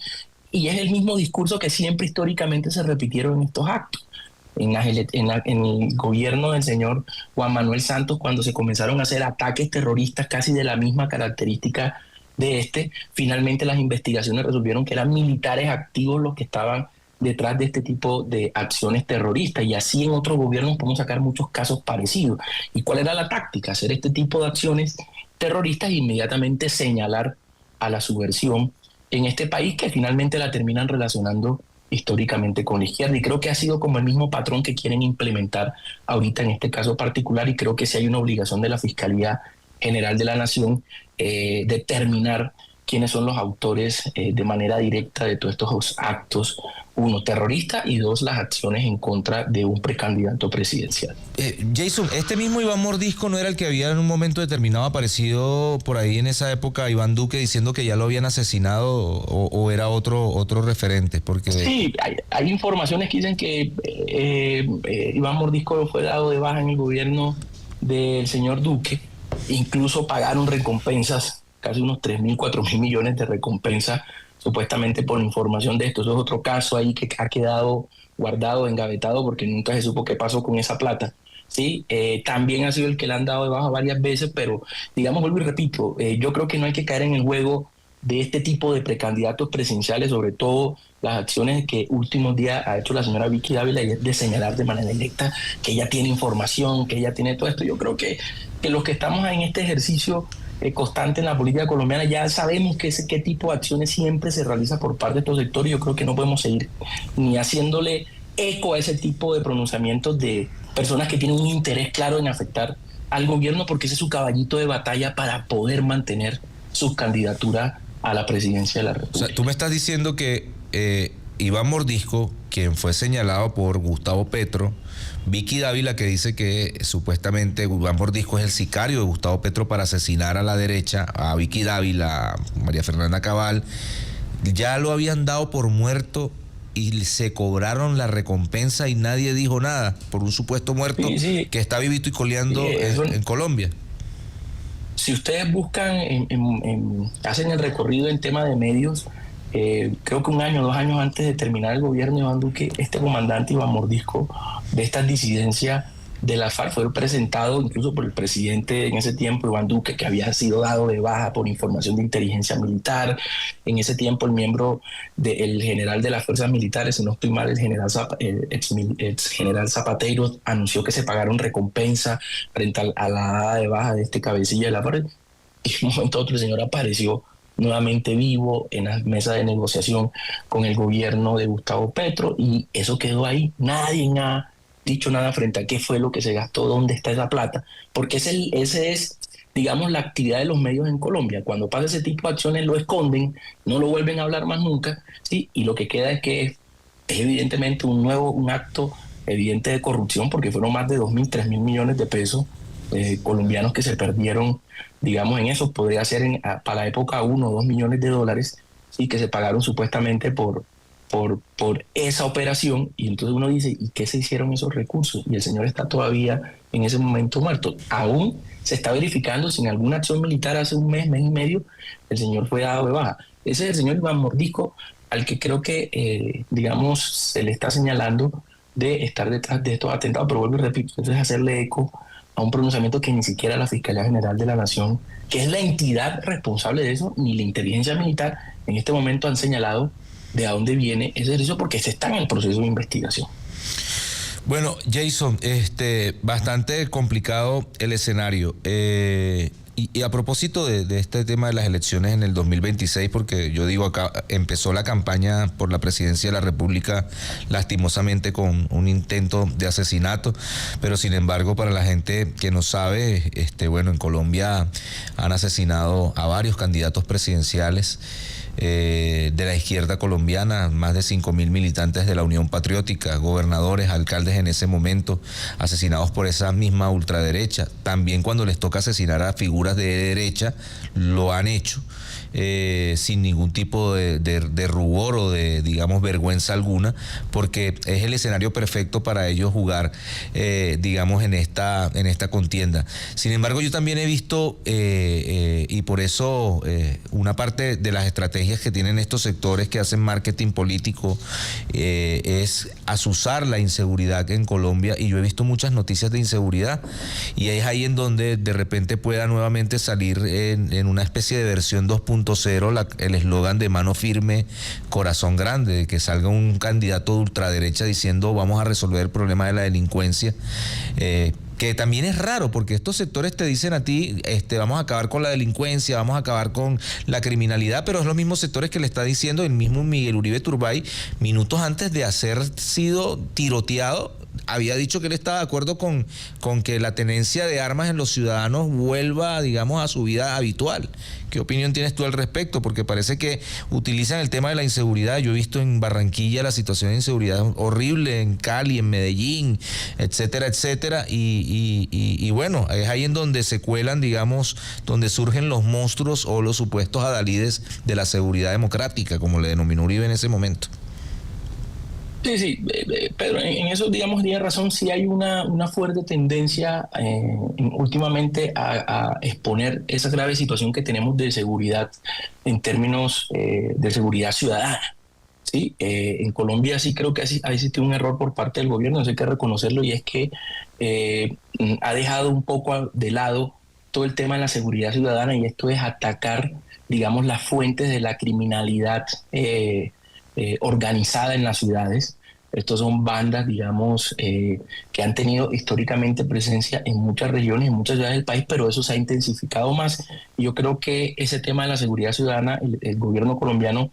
y es el mismo discurso que siempre históricamente se repitieron en estos actos. En el gobierno del señor Juan Manuel Santos, cuando se comenzaron a hacer ataques terroristas casi de la misma característica de finalmente las investigaciones resolvieron que eran militares activos los que estaban detrás de este tipo de acciones terroristas, y así en otros gobiernos podemos sacar muchos casos parecidos. ¿Y cuál era la táctica? Hacer este tipo de acciones terroristas e inmediatamente señalar a la subversión en este país, que finalmente la terminan relacionando históricamente con la izquierda, y creo que ha sido como el mismo patrón que quieren implementar ahorita en este caso particular, y creo que sí hay una obligación de la Fiscalía General de la Nación determinar quiénes son los autores de manera directa de todos estos actos, uno, terrorista, y dos, las acciones en contra de un precandidato presidencial. Jason, este mismo Iván Mordisco no era el que había en un momento determinado aparecido por ahí en esa época a Iván Duque diciendo que ya lo habían asesinado, o era otro referente? Porque sí, hay informaciones que dicen que Iván Mordisco fue dado de baja en el gobierno del señor Duque, incluso pagaron recompensas casi unos 3.000, 4.000 millones de recompensa supuestamente por información de esto. Eso es otro caso ahí que ha quedado guardado, engavetado, porque nunca se supo qué pasó con esa plata. Sí, también ha sido el que le han dado de baja varias veces, pero digamos, vuelvo y repito, yo creo que no hay que caer en el juego de este tipo de precandidatos presidenciales, sobre todo las acciones que últimos días ha hecho la señora Vicky Dávila, y es de señalar de manera directa que ella tiene información, que ella tiene todo esto. Yo creo que los que estamos en este ejercicio constante en la política colombiana ya sabemos qué tipo de acciones siempre se realiza por parte de estos sectores. Yo creo que no podemos seguir ni haciéndole eco a ese tipo de pronunciamientos de personas que tienen un interés claro en afectar al gobierno, porque ese es su caballito de batalla para poder mantener su candidatura a la presidencia de la República. O sea, tú me estás diciendo que Iván Mordisco, quien fue señalado por Gustavo Petro, Vicky Dávila, que dice que supuestamente Iván Mordisco es el sicario de Gustavo Petro para asesinar a la derecha, a Vicky Dávila, a María Fernanda Cabal, ya lo habían dado por muerto y se cobraron la recompensa y nadie dijo nada por un supuesto muerto que está vivito y coleando en Colombia. Si ustedes buscan, hacen el recorrido en tema de medios, creo que 1 año, 2 años antes de terminar el gobierno de Iván Duque, este comandante Iván Mordisco de estas disidencias de la FARC fue presentado incluso por el presidente en ese tiempo, Iván Duque, que había sido dado de baja por información de inteligencia militar. En ese tiempo el miembro del general de las fuerzas militares, si no estoy mal, el ex general Zapateiro, anunció que se pagaron recompensa frente a la dada de baja de este cabecilla de la FARC. Y en un momento otro el señor apareció nuevamente vivo en la mesa de negociación con el gobierno de Gustavo Petro, y eso quedó ahí. Nadie ha dicho nada frente a qué fue lo que se gastó, dónde está esa plata, porque ese es, digamos, la actividad de los medios en Colombia. Cuando pasa ese tipo de acciones lo esconden, no lo vuelven a hablar más nunca, ¿sí? Y lo que queda es que es evidentemente un acto evidente de corrupción, porque fueron más de 2.000, 3.000 millones de pesos colombianos que se perdieron, digamos, en eso. Podría ser para la época 1 o 2 millones de dólares, ¿sí? Que se pagaron supuestamente por esa operación. Y entonces uno dice, ¿y qué se hicieron esos recursos? Y el señor está todavía en ese momento muerto. Aún se está verificando si en alguna acción militar hace un mes, mes y medio, el señor fue dado de baja. Ese es el señor Iván Mordisco, al que creo que, digamos, se le está señalando de estar detrás de estos atentados. Pero vuelvo y repito, entonces hacerle eco a un pronunciamiento que ni siquiera la Fiscalía General de la Nación, que es la entidad responsable de eso, ni la inteligencia militar en este momento han señalado de a dónde viene ese ejercicio, porque se está en el proceso de investigación. Bueno, Jason, bastante complicado el escenario. Y a propósito de este tema de las elecciones en el 2026, porque yo digo acá, empezó la campaña por la presidencia de la República lastimosamente con un intento de asesinato, pero sin embargo, para la gente que no sabe, bueno, en Colombia han asesinado a varios candidatos presidenciales de la izquierda colombiana, más de 5.000 militantes de la Unión Patriótica, gobernadores, alcaldes en ese momento, asesinados por esa misma ultraderecha. También cuando les toca asesinar a figuras de derecha, lo han hecho. Sin ningún tipo de rubor o de, digamos, vergüenza alguna, porque es el escenario perfecto para ellos jugar, digamos, en esta contienda. Sin embargo, yo también he visto, y por eso una parte de las estrategias que tienen estos sectores que hacen marketing político es azuzar la inseguridad en Colombia, y yo he visto muchas noticias de inseguridad, y es ahí en donde de repente pueda nuevamente salir en una especie de versión 2.0 el eslogan de mano firme, corazón grande, de que salga un candidato de ultraderecha diciendo vamos a resolver el problema de la delincuencia, que también es raro, porque estos sectores te dicen a ti, vamos a acabar con la delincuencia, vamos a acabar con la criminalidad, pero es los mismos sectores que le está diciendo el mismo Miguel Uribe Turbay, minutos antes de haber sido tiroteado, había dicho que él estaba de acuerdo con que la tenencia de armas en los ciudadanos vuelva, digamos, a su vida habitual. ¿Qué opinión tienes tú al respecto? Porque parece que utilizan el tema de la inseguridad. Yo he visto en Barranquilla la situación de inseguridad horrible, en Cali, en Medellín, etcétera, etcétera. Y bueno, es ahí en donde se cuelan, digamos, donde surgen los monstruos o los supuestos adalides de la seguridad democrática, como le denominó Uribe en ese momento. Sí, Pedro, en eso, digamos, tiene razón. Sí hay una fuerte tendencia últimamente a exponer esa grave situación que tenemos de seguridad en términos de seguridad ciudadana. Sí, en Colombia sí creo que ha existido un error por parte del gobierno, eso hay que reconocerlo, y es que ha dejado un poco de lado todo el tema de la seguridad ciudadana, y esto es atacar, digamos, las fuentes de la criminalidad organizada en las ciudades. Estos son bandas, digamos, que han tenido históricamente presencia en muchas regiones, en muchas ciudades del país, pero eso se ha intensificado más. Y yo creo que ese tema de la seguridad ciudadana, el gobierno colombiano,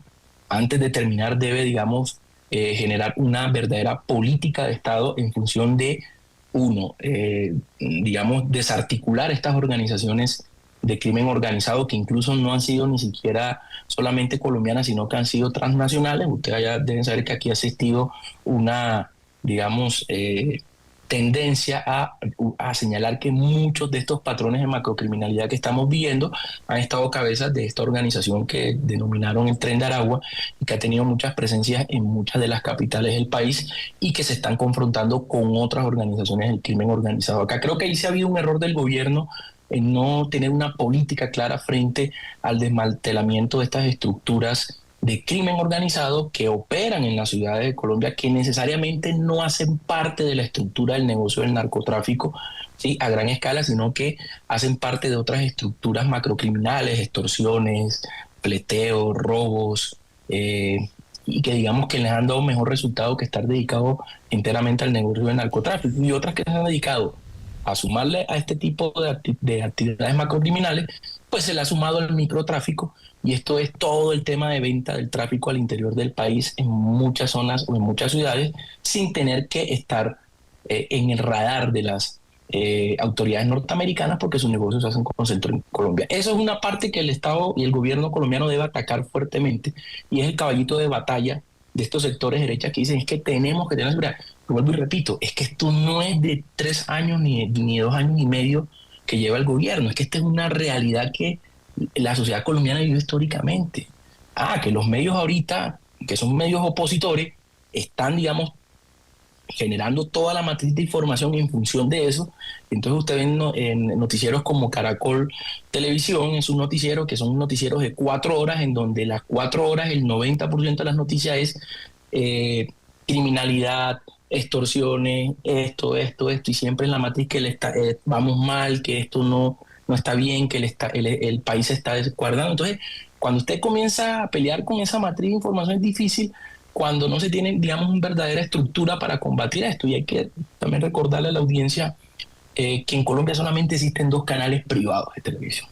antes de terminar, debe, digamos, generar una verdadera política de Estado en función de, uno, digamos, desarticular estas organizaciones de crimen organizado que incluso no han sido ni siquiera solamente colombianas, sino que han sido transnacionales. Ustedes ya deben saber que aquí ha existido una, digamos, tendencia a señalar que muchos de estos patrones de macrocriminalidad que estamos viendo han estado cabezas de esta organización que denominaron el Tren de Aragua, y que ha tenido muchas presencias en muchas de las capitales del país y que se están confrontando con otras organizaciones del crimen organizado. Acá creo que ahí sí ha habido un error del gobierno en no tener una política clara frente al desmantelamiento de estas estructuras de crimen organizado que operan en las ciudades de Colombia, que necesariamente no hacen parte de la estructura del negocio del narcotráfico, ¿sí?, a gran escala, sino que hacen parte de otras estructuras macrocriminales, extorsiones, pleteos, robos, y que digamos que les han dado mejor resultado que estar dedicados enteramente al negocio del narcotráfico, y otras que se han dedicado a sumarle a este tipo de actividades macrocriminales, pues se le ha sumado el microtráfico, y esto es todo el tema de venta del tráfico al interior del país en muchas zonas o en muchas ciudades, sin tener que estar en el radar de las autoridades norteamericanas, porque sus negocios se hacen con centro en Colombia. Eso es una parte que el Estado y el gobierno colombiano debe atacar fuertemente, y es el caballito de batalla de estos sectores de derecha que dicen es que tenemos que tener seguridad. Vuelvo y repito, es que esto no es de 3 años ni 2 años y medio que lleva el gobierno, es que esta es una realidad que la sociedad colombiana vive históricamente. Que los medios ahorita, que son medios opositores, están, digamos, generando toda la matriz de información en función de eso. Entonces usted ve en noticieros como Caracol Televisión, en sus noticieros, que son noticieros de 4 horas, en donde las 4 horas, el 90% de las noticias es criminalidad, extorsiones, esto, y siempre en la matriz que vamos mal, que esto no está bien, que el país se está desguardando. Entonces, cuando usted comienza a pelear con esa matriz de información, es difícil cuando no se tiene, digamos, una verdadera estructura para combatir esto. Y hay que también recordarle a la audiencia que en Colombia solamente existen 2 canales privados de televisión.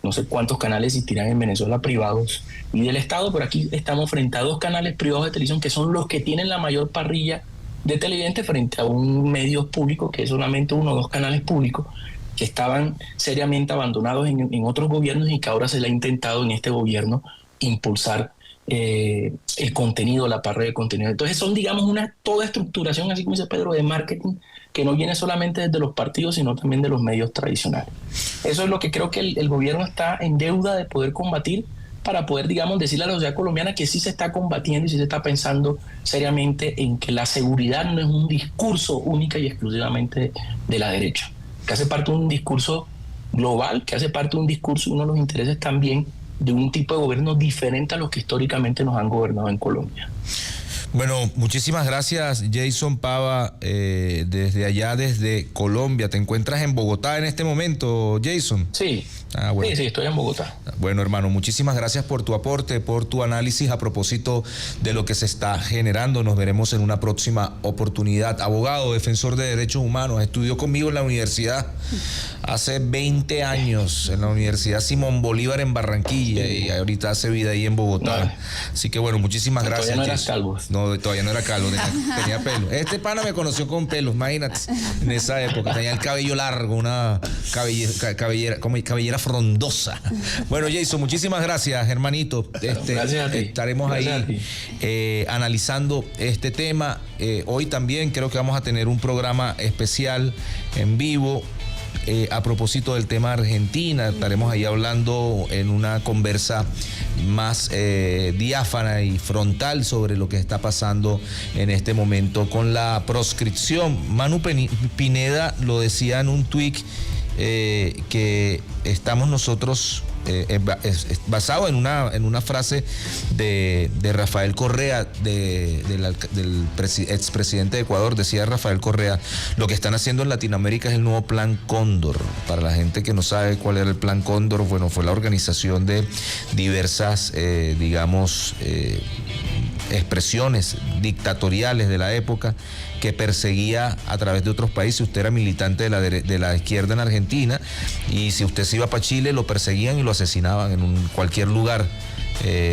No sé cuántos canales existirán en Venezuela privados y del Estado, pero aquí estamos frente a 2 canales privados de televisión que son los que tienen la mayor parrilla de televidentes frente a un medio público que es solamente 1 o 2 canales públicos que estaban seriamente abandonados en otros gobiernos, y que ahora se le ha intentado en este gobierno impulsar el contenido, la parrilla de contenido. Entonces son, digamos, toda estructuración, así como dice Pedro, de marketing, que no viene solamente desde los partidos, sino también de los medios tradicionales. Eso es lo que creo que el gobierno está en deuda de poder combatir, para poder, digamos, decirle a la sociedad colombiana que sí se está combatiendo y sí se está pensando seriamente en que la seguridad no es un discurso única y exclusivamente de la derecha, que hace parte de un discurso global, que hace parte de un discurso y uno de los intereses también de un tipo de gobierno diferente a los que históricamente nos han gobernado en Colombia. Bueno, muchísimas gracias, Jason Pava, desde allá, desde Colombia. ¿Te encuentras en Bogotá en este momento, Jason? Sí. Bueno. Sí, estoy en Bogotá. Bueno, hermano, muchísimas gracias por tu aporte, por tu análisis a propósito de lo que se está generando. Nos veremos en una próxima oportunidad. Abogado, defensor de derechos humanos, estudió conmigo en la universidad hace 20 años, en la Universidad Simón Bolívar en Barranquilla, y ahorita hace vida ahí en Bogotá. No. Así que bueno, muchísimas gracias. Todavía no eras calvo. No, todavía no era calvo, tenía pelo. Este pana me conoció con pelos, imagínate, en esa época. Tenía el cabello largo, una cabellera frondosa. Bueno, Jason, muchísimas gracias, hermanito. Gracias a ti. Estaremos ahí analizando este tema. Hoy también creo que vamos a tener un programa especial en vivo a propósito del tema Argentina. Estaremos ahí hablando en una conversa más diáfana y frontal sobre lo que está pasando en este momento con la proscripción. Manu Pineda lo decía en un tuit, que estamos nosotros basado en una frase de Rafael Correa, del expresidente de Ecuador. Decía Rafael Correa: lo que están haciendo en Latinoamérica es el nuevo Plan Cóndor. Para la gente que no sabe cuál era el Plan Cóndor, bueno, fue la organización de diversas, expresiones dictatoriales de la época, que perseguía a través de otros países. Usted era militante de la izquierda en Argentina, y si usted se iba para Chile, lo perseguían y lo asesinaban en cualquier lugar.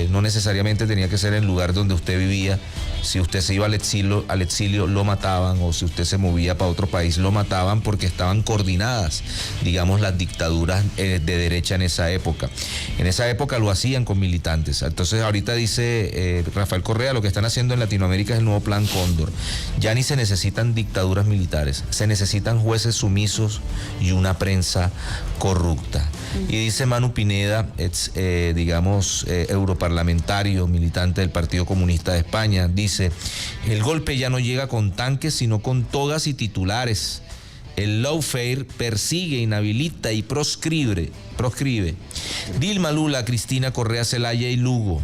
No necesariamente tenía que ser en el lugar donde usted vivía. Si usted se iba al exilio, lo mataban, o si usted se movía para otro país, lo mataban, porque estaban coordinadas, las dictaduras de derecha en esa época. En esa época lo hacían con militantes. Entonces ahorita dice Rafael Correa: lo que están haciendo en Latinoamérica es el nuevo Plan Cóndor. Ya ni se necesitan dictaduras militares, se necesitan jueces sumisos y una prensa corrupta. Y dice Manu Pineda, europarlamentario, militante del Partido Comunista de España, dice: el golpe ya no llega con tanques, sino con togas y titulares. El lawfare persigue, inhabilita y proscribe. Dilma, Lula, Cristina, Correa, Zelaya y Lugo.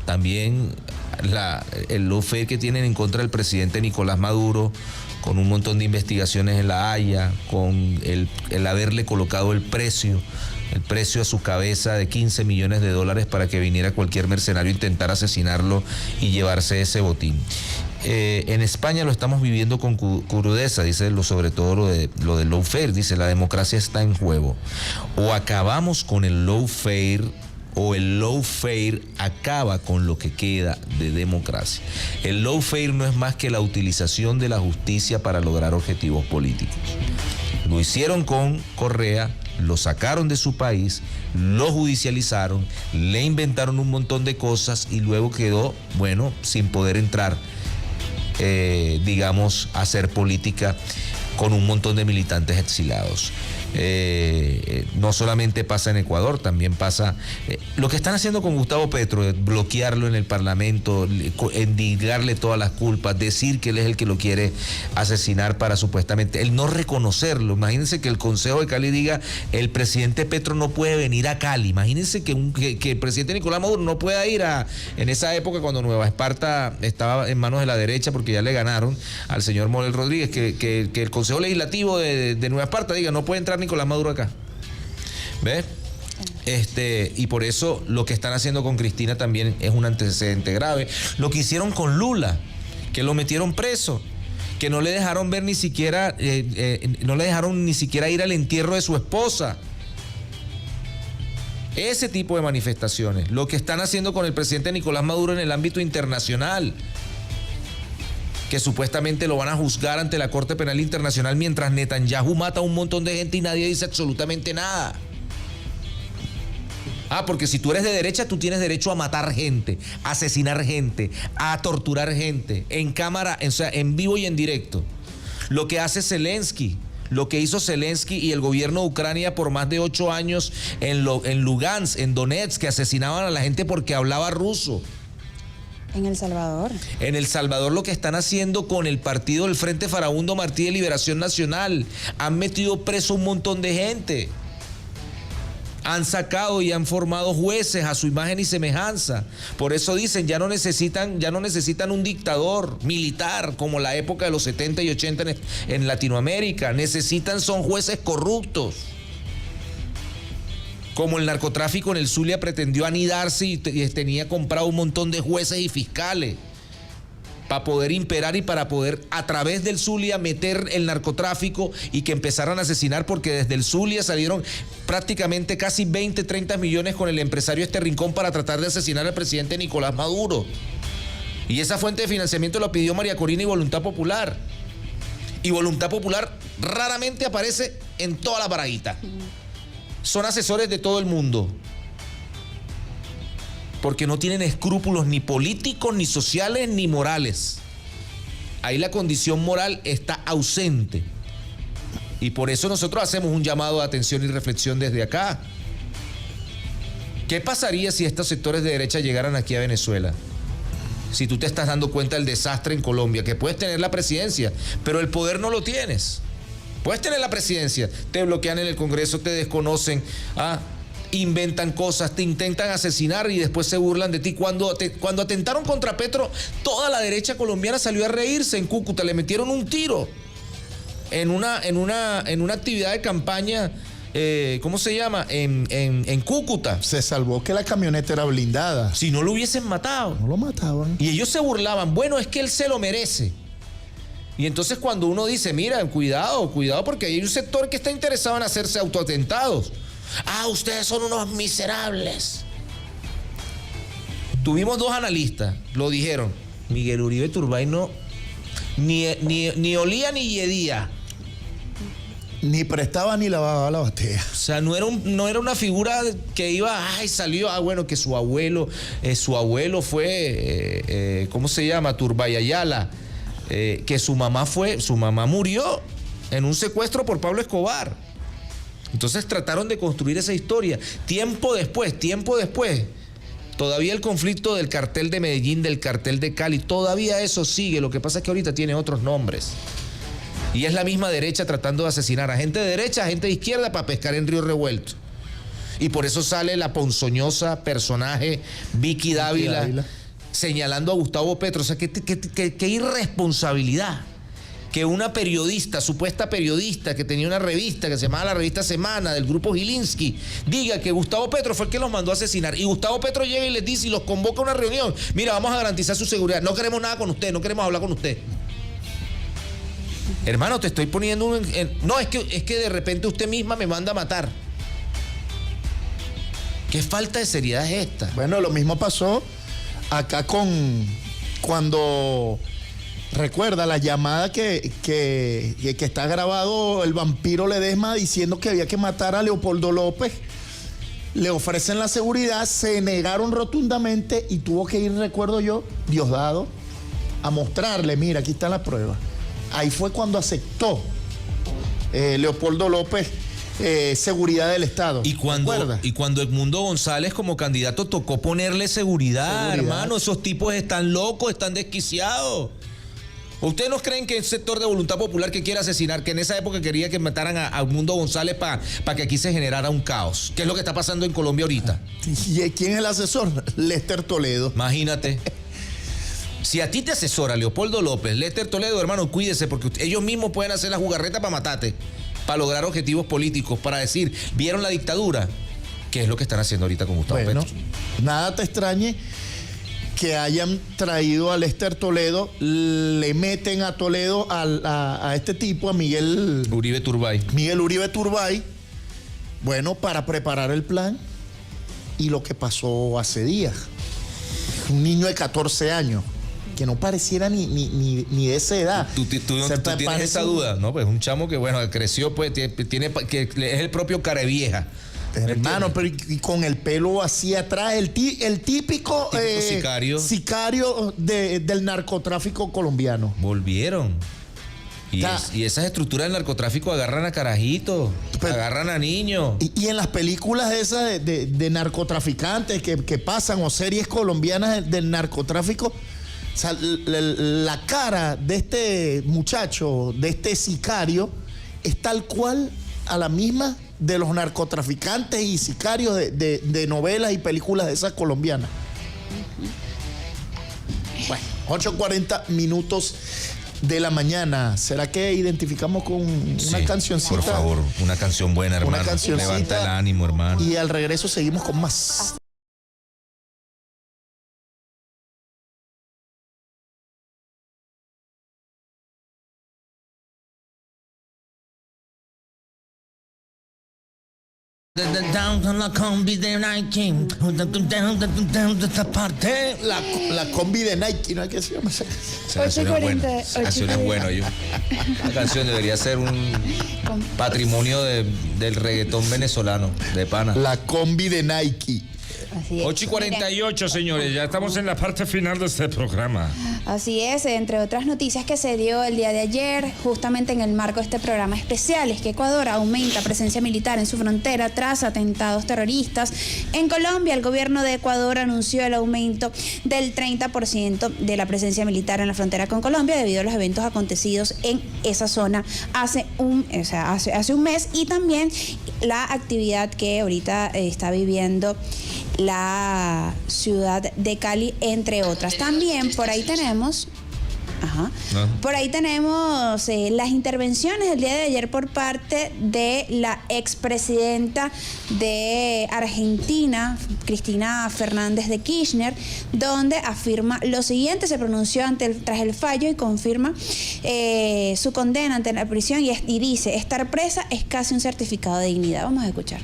También el lawfare que tienen en contra del presidente Nicolás Maduro, con un montón de investigaciones en La Haya, con el haberle colocado el precio a su cabeza de $15 millones para que viniera cualquier mercenario a intentar asesinarlo y llevarse ese botín. En España lo estamos viviendo con crudeza, dice sobre todo lo del lawfare. Dice: la democracia está en juego. O acabamos con el lawfare, o el lawfare acaba con lo que queda de democracia. El lawfare no es más que la utilización de la justicia para lograr objetivos políticos. Lo hicieron con Correa, lo sacaron de su país, lo judicializaron, le inventaron un montón de cosas y luego quedó, sin poder entrar, a hacer política con un montón de militantes exiliados. No solamente pasa en Ecuador, también pasa lo que están haciendo con Gustavo Petro, bloquearlo en el Parlamento, endilgarle todas las culpas, decir que él es el que lo quiere asesinar para supuestamente él no reconocerlo. Imagínense que el Consejo de Cali diga: el presidente Petro no puede venir a Cali. Imagínense que el presidente Nicolás Maduro no pueda ir en esa época, cuando Nueva Esparta estaba en manos de la derecha, porque ya le ganaron al señor Morel Rodríguez, que el Consejo Legislativo de Nueva Esparta diga: no puede entrar Nicolás Maduro acá. ¿Ves? Y por eso lo que están haciendo con Cristina también es un antecedente grave. Lo que hicieron con Lula, que lo metieron preso, que no le dejaron ver ni siquiera, no le dejaron ni siquiera ir al entierro de su esposa. Ese tipo de manifestaciones. Lo que están haciendo con el presidente Nicolás Maduro en el ámbito internacional, que supuestamente lo van a juzgar ante la Corte Penal Internacional, mientras Netanyahu mata a un montón de gente y nadie dice absolutamente nada. Porque si tú eres de derecha, tú tienes derecho a matar gente, a asesinar gente, a torturar gente, en cámara, o sea, en vivo y en directo. Lo que hace Zelensky, lo que hizo Zelensky y el gobierno de Ucrania por más de 8 años en Lugansk, en Donetsk, que asesinaban a la gente porque hablaba ruso. En El Salvador. En El Salvador lo que están haciendo con el partido del Frente Farabundo Martí de Liberación Nacional. Han metido preso un montón de gente. Han sacado y han formado jueces a su imagen y semejanza. Por eso dicen, ya no necesitan un dictador militar como la época de los 70 y 80 en Latinoamérica. Son jueces corruptos. Como el narcotráfico en el Zulia pretendió anidarse y tenía comprado un montón de jueces y fiscales para poder imperar y para poder a través del Zulia meter el narcotráfico y que empezaran a asesinar, porque desde el Zulia salieron prácticamente casi 20, 30 millones con el empresario Rincón para tratar de asesinar al presidente Nicolás Maduro. Y esa fuente de financiamiento lo pidió María Corina y Voluntad Popular. Y Voluntad Popular raramente aparece en toda la paradita. Son asesores de todo el mundo, porque no tienen escrúpulos ni políticos, ni sociales, ni morales. Ahí la condición moral está ausente. Y por eso nosotros hacemos un llamado de atención y reflexión desde acá. ¿Qué pasaría si estos sectores de derecha llegaran aquí a Venezuela? Si tú te estás dando cuenta del desastre en Colombia, que puedes tener la presidencia, pero el poder no lo tienes. Puedes tener la presidencia, te bloquean en el Congreso, te desconocen, inventan cosas, te intentan asesinar y después se burlan de ti. Cuando atentaron contra Petro, toda la derecha colombiana salió a reírse en Cúcuta, le metieron un tiro en una actividad de campaña, ¿cómo se llama? En Cúcuta. Se salvó que la camioneta era blindada. Si no lo hubiesen matado. No lo mataban. Y ellos se burlaban, bueno, es que él se lo merece. Y entonces cuando uno dice, mira, cuidado, porque hay un sector que está interesado en hacerse autoatentados. Ustedes son unos miserables. Tuvimos 2 analistas, lo dijeron. Miguel Uribe Turbay no, ni olía ni yedía. Ni prestaba ni lavaba la batea. O sea, no era una figura que iba, salió, bueno, que su abuelo fue, ¿cómo se llama? Turbay Ayala, que su mamá murió en un secuestro por Pablo Escobar. Entonces trataron de construir esa historia. Tiempo después, todavía el conflicto del cartel de Medellín, del cartel de Cali, todavía eso sigue. Lo que pasa es que ahorita tiene otros nombres. Y es la misma derecha tratando de asesinar a gente de derecha, a gente de izquierda para pescar en río revuelto. Y por eso sale la ponzoñosa personaje Vicky Dávila señalando a Gustavo Petro. O sea, qué irresponsabilidad. Que una periodista, supuesta periodista, que tenía una revista que se llamaba la Revista Semana del grupo Gilinski, diga que Gustavo Petro fue el que los mandó a asesinar. Y Gustavo Petro llega y les dice y los convoca a una reunión. Mira, vamos a garantizar su seguridad. No queremos nada con usted, no queremos hablar con usted. Hermano, te estoy poniendo no, es que de repente usted misma me manda a matar. ¿Qué falta de seriedad es esta? Bueno, lo mismo pasó acá cuando recuerda la llamada que está grabado el vampiro Ledesma diciendo que había que matar a Leopoldo López. Le ofrecen la seguridad, se negaron rotundamente y tuvo que ir, recuerdo yo, Diosdado, a mostrarle, mira, aquí está la prueba. Ahí fue cuando aceptó Leopoldo López seguridad del Estado. Y cuando Edmundo González como candidato tocó ponerle seguridad, hermano, esos tipos están locos, están desquiciados. ¿Ustedes no creen que el sector de Voluntad Popular que quiere asesinar, que en esa época quería que mataran a Edmundo González para que aquí se generara un caos? ¿Qué es lo que está pasando en Colombia ahorita? ¿Y quién es el asesor? Lester Toledo. Imagínate. Si a ti te asesora Leopoldo López, Lester Toledo, hermano, cuídese, porque ellos mismos pueden hacer la jugarreta para matarte, para lograr objetivos políticos, para decir, ¿vieron la dictadura? ¿Qué es lo que están haciendo ahorita con Gustavo Petro? Nada te extrañe que hayan traído a Lester Toledo, le meten a Toledo a este tipo, a Miguel Uribe Turbay, bueno, para preparar el plan. Y lo que pasó hace días, un niño de 14 años, que no pareciera ni de esa edad. ¿Tú tienes esa duda? No, pues un chamo que, bueno, creció, pues, tiene que es el propio Carevieja. Hermano, pero y con el pelo así atrás, el típico sicario del narcotráfico colombiano. Volvieron. Y esas estructuras del narcotráfico agarran a carajitos, agarran a niños. Y en las películas esas de narcotraficantes que pasan, o series colombianas del narcotráfico, o sea, la cara de este muchacho, de este sicario, es tal cual a la misma de los narcotraficantes y sicarios de novelas y películas de esas colombianas. Bueno, 8:40 minutos de la mañana. ¿Será que identificamos con una cancioncita? Por favor, una canción buena, hermano. Una cancioncita. Levanta el ánimo, hermano. Y al regreso seguimos con más. La combi de Nike. La combi de Nike, ¿no? ¿Qué se llama? Esa canción es buena, yo. La canción debería ser un patrimonio del reggaetón venezolano, de pana. La combi de Nike. Así es. 8:48, señores, ya estamos en la parte final de este programa. Así es, entre otras noticias que se dio el día de ayer, justamente en el marco de este programa especial, es que Ecuador aumenta presencia militar en su frontera tras atentados terroristas. En Colombia, el gobierno de Ecuador anunció el aumento del 30% de la presencia militar en la frontera con Colombia debido a los eventos acontecidos en esa zona hace un mes, y también la actividad que ahorita está viviendo la ciudad de Cali, entre otras. También por ahí tenemos las intervenciones del día de ayer por parte de la expresidenta de Argentina, Cristina Fernández de Kirchner, donde afirma lo siguiente. Se pronunció tras el fallo y confirma su condena ante la prisión y dice: estar presa es casi un certificado de dignidad. Vamos a escuchar.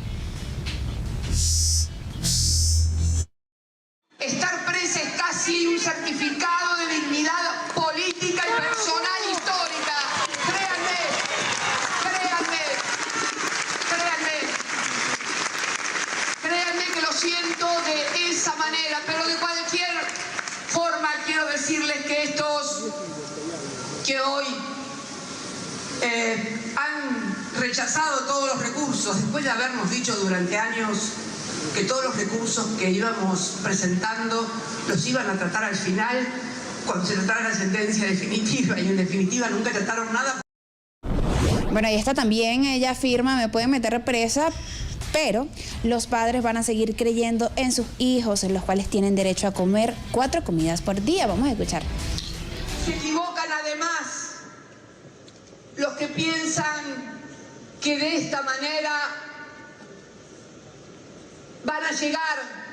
Estar presa es casi un certificado de dignidad política y personal histórica. Créanme que lo siento de esa manera, pero de cualquier forma quiero decirles que estos que hoy han rechazado todos los recursos, después de habernos dicho durante años que todos los recursos que íbamos presentando los iban a tratar al final, cuando se tratara la sentencia definitiva, y en definitiva nunca trataron nada. Bueno, ahí está también, ella afirma: me pueden meter presa, pero los padres van a seguir creyendo en sus hijos, en los cuales tienen derecho a comer 4 comidas por día. Vamos a escuchar. Se equivocan además los que piensan que de esta manera van a llegar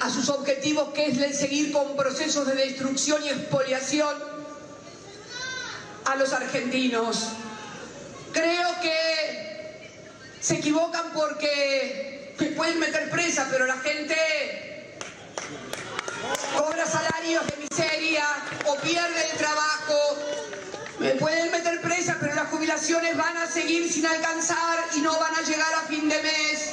a sus objetivos, que es el seguir con procesos de destrucción y expoliación a los argentinos. Creo que se equivocan porque me pueden meter presa, pero la gente cobra salarios de miseria o pierde el trabajo. Me pueden meter presa, pero las jubilaciones van a seguir sin alcanzar y no van a llegar a fin de mes.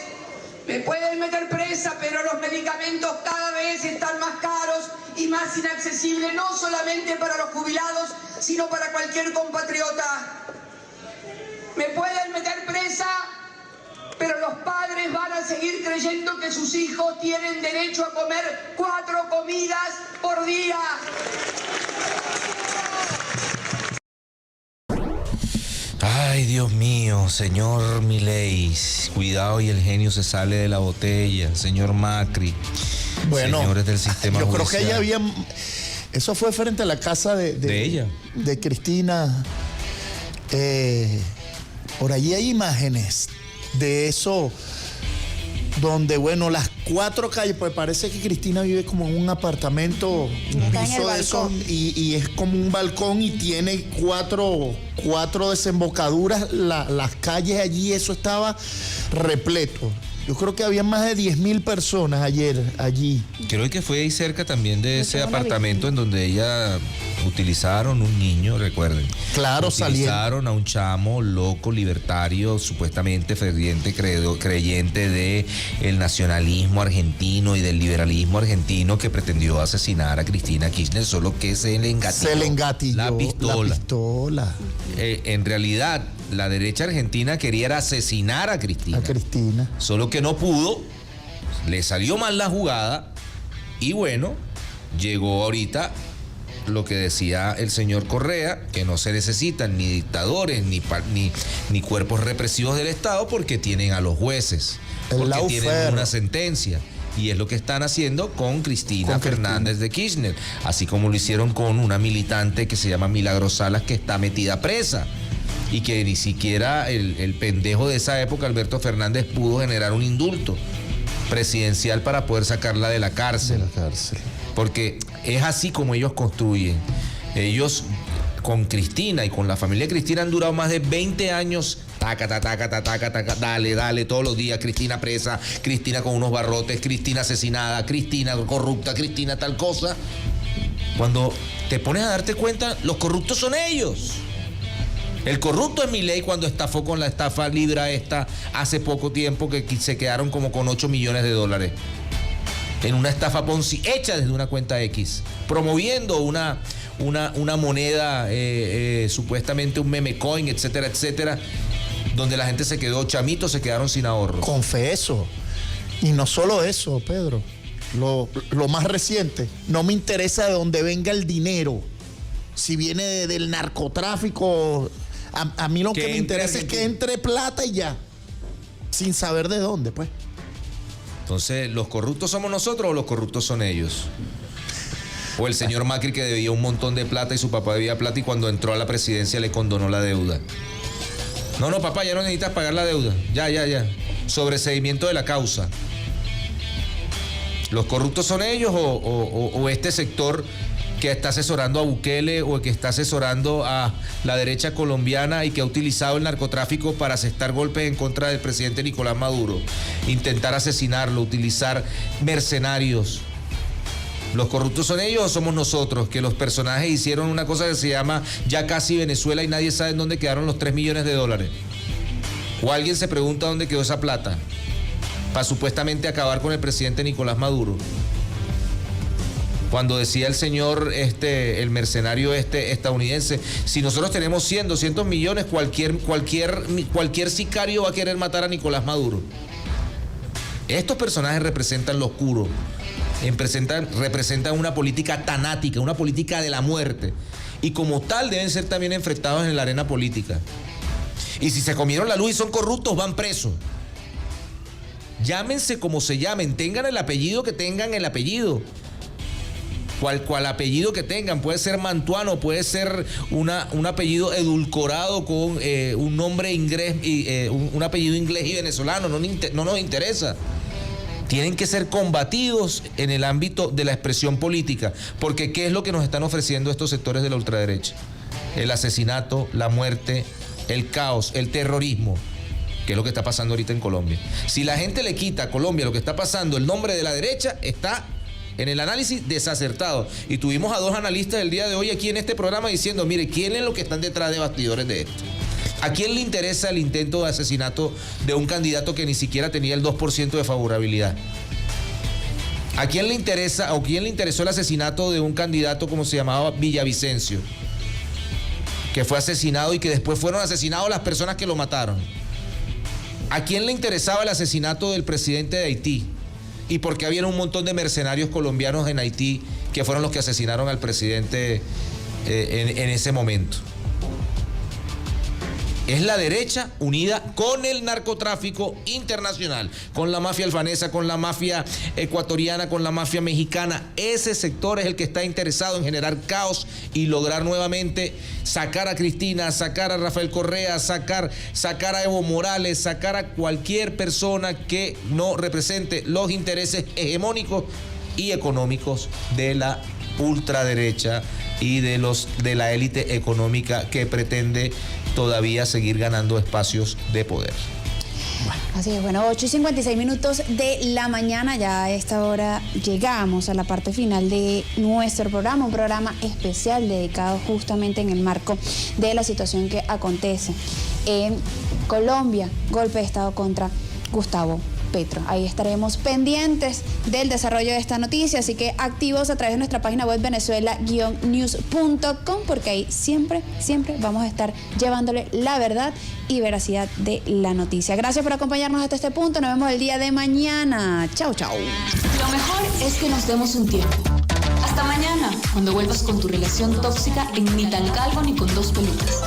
Me pueden meter presa, pero los medicamentos cada vez están más caros y más inaccesibles, no solamente para los jubilados, sino para cualquier compatriota. Me pueden meter presa, pero los padres van a seguir creyendo que sus hijos tienen derecho a comer 4 comidas por día. Ay, Dios mío, señor Milei, cuidado y el genio se sale de la botella, señor Macri, bueno, señores del sistema yo judicial. creo que ella había... Eso fue frente a la casa de ella, de Cristina. Por allí hay imágenes de eso, donde, bueno, las 4 calles, pues parece que Cristina vive como en un apartamento, un piso de eso, y es como un balcón y tiene 4 desembocaduras, las calles allí, eso estaba repleto. Yo creo que había más de 10.000 personas ayer allí. Creo que fue ahí cerca también de ese apartamento en donde ella utilizaron un niño, recuerden. Claro, utilizaron a un chamo loco, libertario, supuestamente ferviente creyente de el nacionalismo argentino y del liberalismo argentino, que pretendió asesinar a Cristina Kirchner, solo que se le engatilló la pistola. En realidad, la derecha argentina quería era asesinar a Cristina. Solo que no pudo, le salió mal la jugada y bueno, llegó ahorita lo que decía el señor Correa, que no se necesitan ni dictadores ni cuerpos represivos del Estado, porque tienen a los jueces, porque tienen una sentencia. Y es lo que están haciendo con Cristina Fernández de Kirchner, así como lo hicieron con una militante que se llama Milagros Salas, que está metida presa, y que ni siquiera el pendejo de esa época, Alberto Fernández, pudo generar un indulto presidencial para poder sacarla de la cárcel. Porque es así como ellos construyen. Ellos con Cristina y con la familia de Cristina han durado más de 20 años. Taca, dale, todos los días. Cristina presa, Cristina con unos barrotes, Cristina asesinada, Cristina corrupta, Cristina tal cosa. Cuando te pones a darte cuenta, los corruptos son ellos. El corrupto es Milei, cuando estafó con la estafa Libra esta hace poco tiempo, que se quedaron como con $8 millones. en una estafa Ponzi hecha desde una cuenta X, promoviendo una moneda, supuestamente un meme coin, etcétera, etcétera, donde la gente se quedó chamitos, se quedaron sin ahorros. Confeso. Y no solo eso, Pedro. Lo más reciente, no me interesa de dónde venga el dinero. Si viene del narcotráfico, a mí lo que me interesa es que entre plata y ya. Sin saber de dónde, pues. Entonces, ¿los corruptos somos nosotros o los corruptos son ellos? O el señor Macri, que debía un montón de plata y su papá debía plata y cuando entró a la presidencia le condonó la deuda. No, papá, ya no necesitas pagar la deuda. Ya. Sobreseimiento de la causa. ¿Los corruptos son ellos o este sector que está asesorando a Bukele o que está asesorando a la derecha colombiana y que ha utilizado el narcotráfico para asestar golpes en contra del presidente Nicolás Maduro, intentar asesinarlo, utilizar mercenarios? ¿Los corruptos son ellos o somos nosotros, que los personajes hicieron una cosa que se llama Ya Casi Venezuela y nadie sabe en dónde quedaron los 3 millones de dólares? ¿O alguien se pregunta dónde quedó esa plata para supuestamente acabar con el presidente Nicolás Maduro? Cuando decía el señor, el mercenario estadounidense, si nosotros tenemos 100, 200 millones, cualquier sicario va a querer matar a Nicolás Maduro. Estos personajes representan lo oscuro, representan una política tanática, una política de la muerte, y como tal deben ser también enfrentados en la arena política. Y si se comieron la luz y son corruptos, van presos. Llámense como se llamen, tengan el apellido que tengan el apellido. Cual apellido que tengan, puede ser Mantuano, puede ser un apellido edulcorado con un nombre inglés, un apellido inglés y venezolano, no nos interesa. Tienen que ser combatidos en el ámbito de la expresión política, porque ¿qué es lo que nos están ofreciendo estos sectores de la ultraderecha? El asesinato, la muerte, el caos, el terrorismo, que es lo que está pasando ahorita en Colombia. Si la gente le quita a Colombia lo que está pasando, el nombre de la derecha está en el análisis desacertado. Y tuvimos a 2 analistas el día de hoy aquí en este programa diciendo, mire, ¿quién es lo que están detrás de bastidores de esto? ¿A quién le interesa el intento de asesinato de un candidato que ni siquiera tenía el 2% de favorabilidad? ¿A quién le interesa o quién le interesó el asesinato de un candidato como se llamaba Villavicencio, que fue asesinado y que después fueron asesinados las personas que lo mataron? ¿A quién le interesaba el asesinato del presidente de Haití? Y porque había un montón de mercenarios colombianos en Haití que fueron los que asesinaron al presidente en ese momento. Es la derecha unida con el narcotráfico internacional, con la mafia albanesa, con la mafia ecuatoriana, con la mafia mexicana. Ese sector es el que está interesado en generar caos y lograr nuevamente sacar a Cristina, sacar a Rafael Correa, sacar a Evo Morales, sacar a cualquier persona que no represente los intereses hegemónicos y económicos de la ultraderecha y de la élite económica que pretende todavía seguir ganando espacios de poder. Así es, 8:56 de la mañana, ya a esta hora llegamos a la parte final de nuestro programa, un programa especial dedicado justamente en el marco de la situación que acontece en Colombia, golpe de Estado contra Gustavo Petro. Ahí estaremos pendientes del desarrollo de esta noticia, así que activos a través de nuestra página web venezuela-news.com, porque ahí siempre vamos a estar llevándole la verdad y veracidad de la noticia. Gracias por acompañarnos hasta este punto, nos vemos el día de mañana. Chau. Lo mejor es que nos demos un tiempo. Hasta mañana, cuando vuelvas con tu relación tóxica en Ni tan calvo ni con 2 pelucas.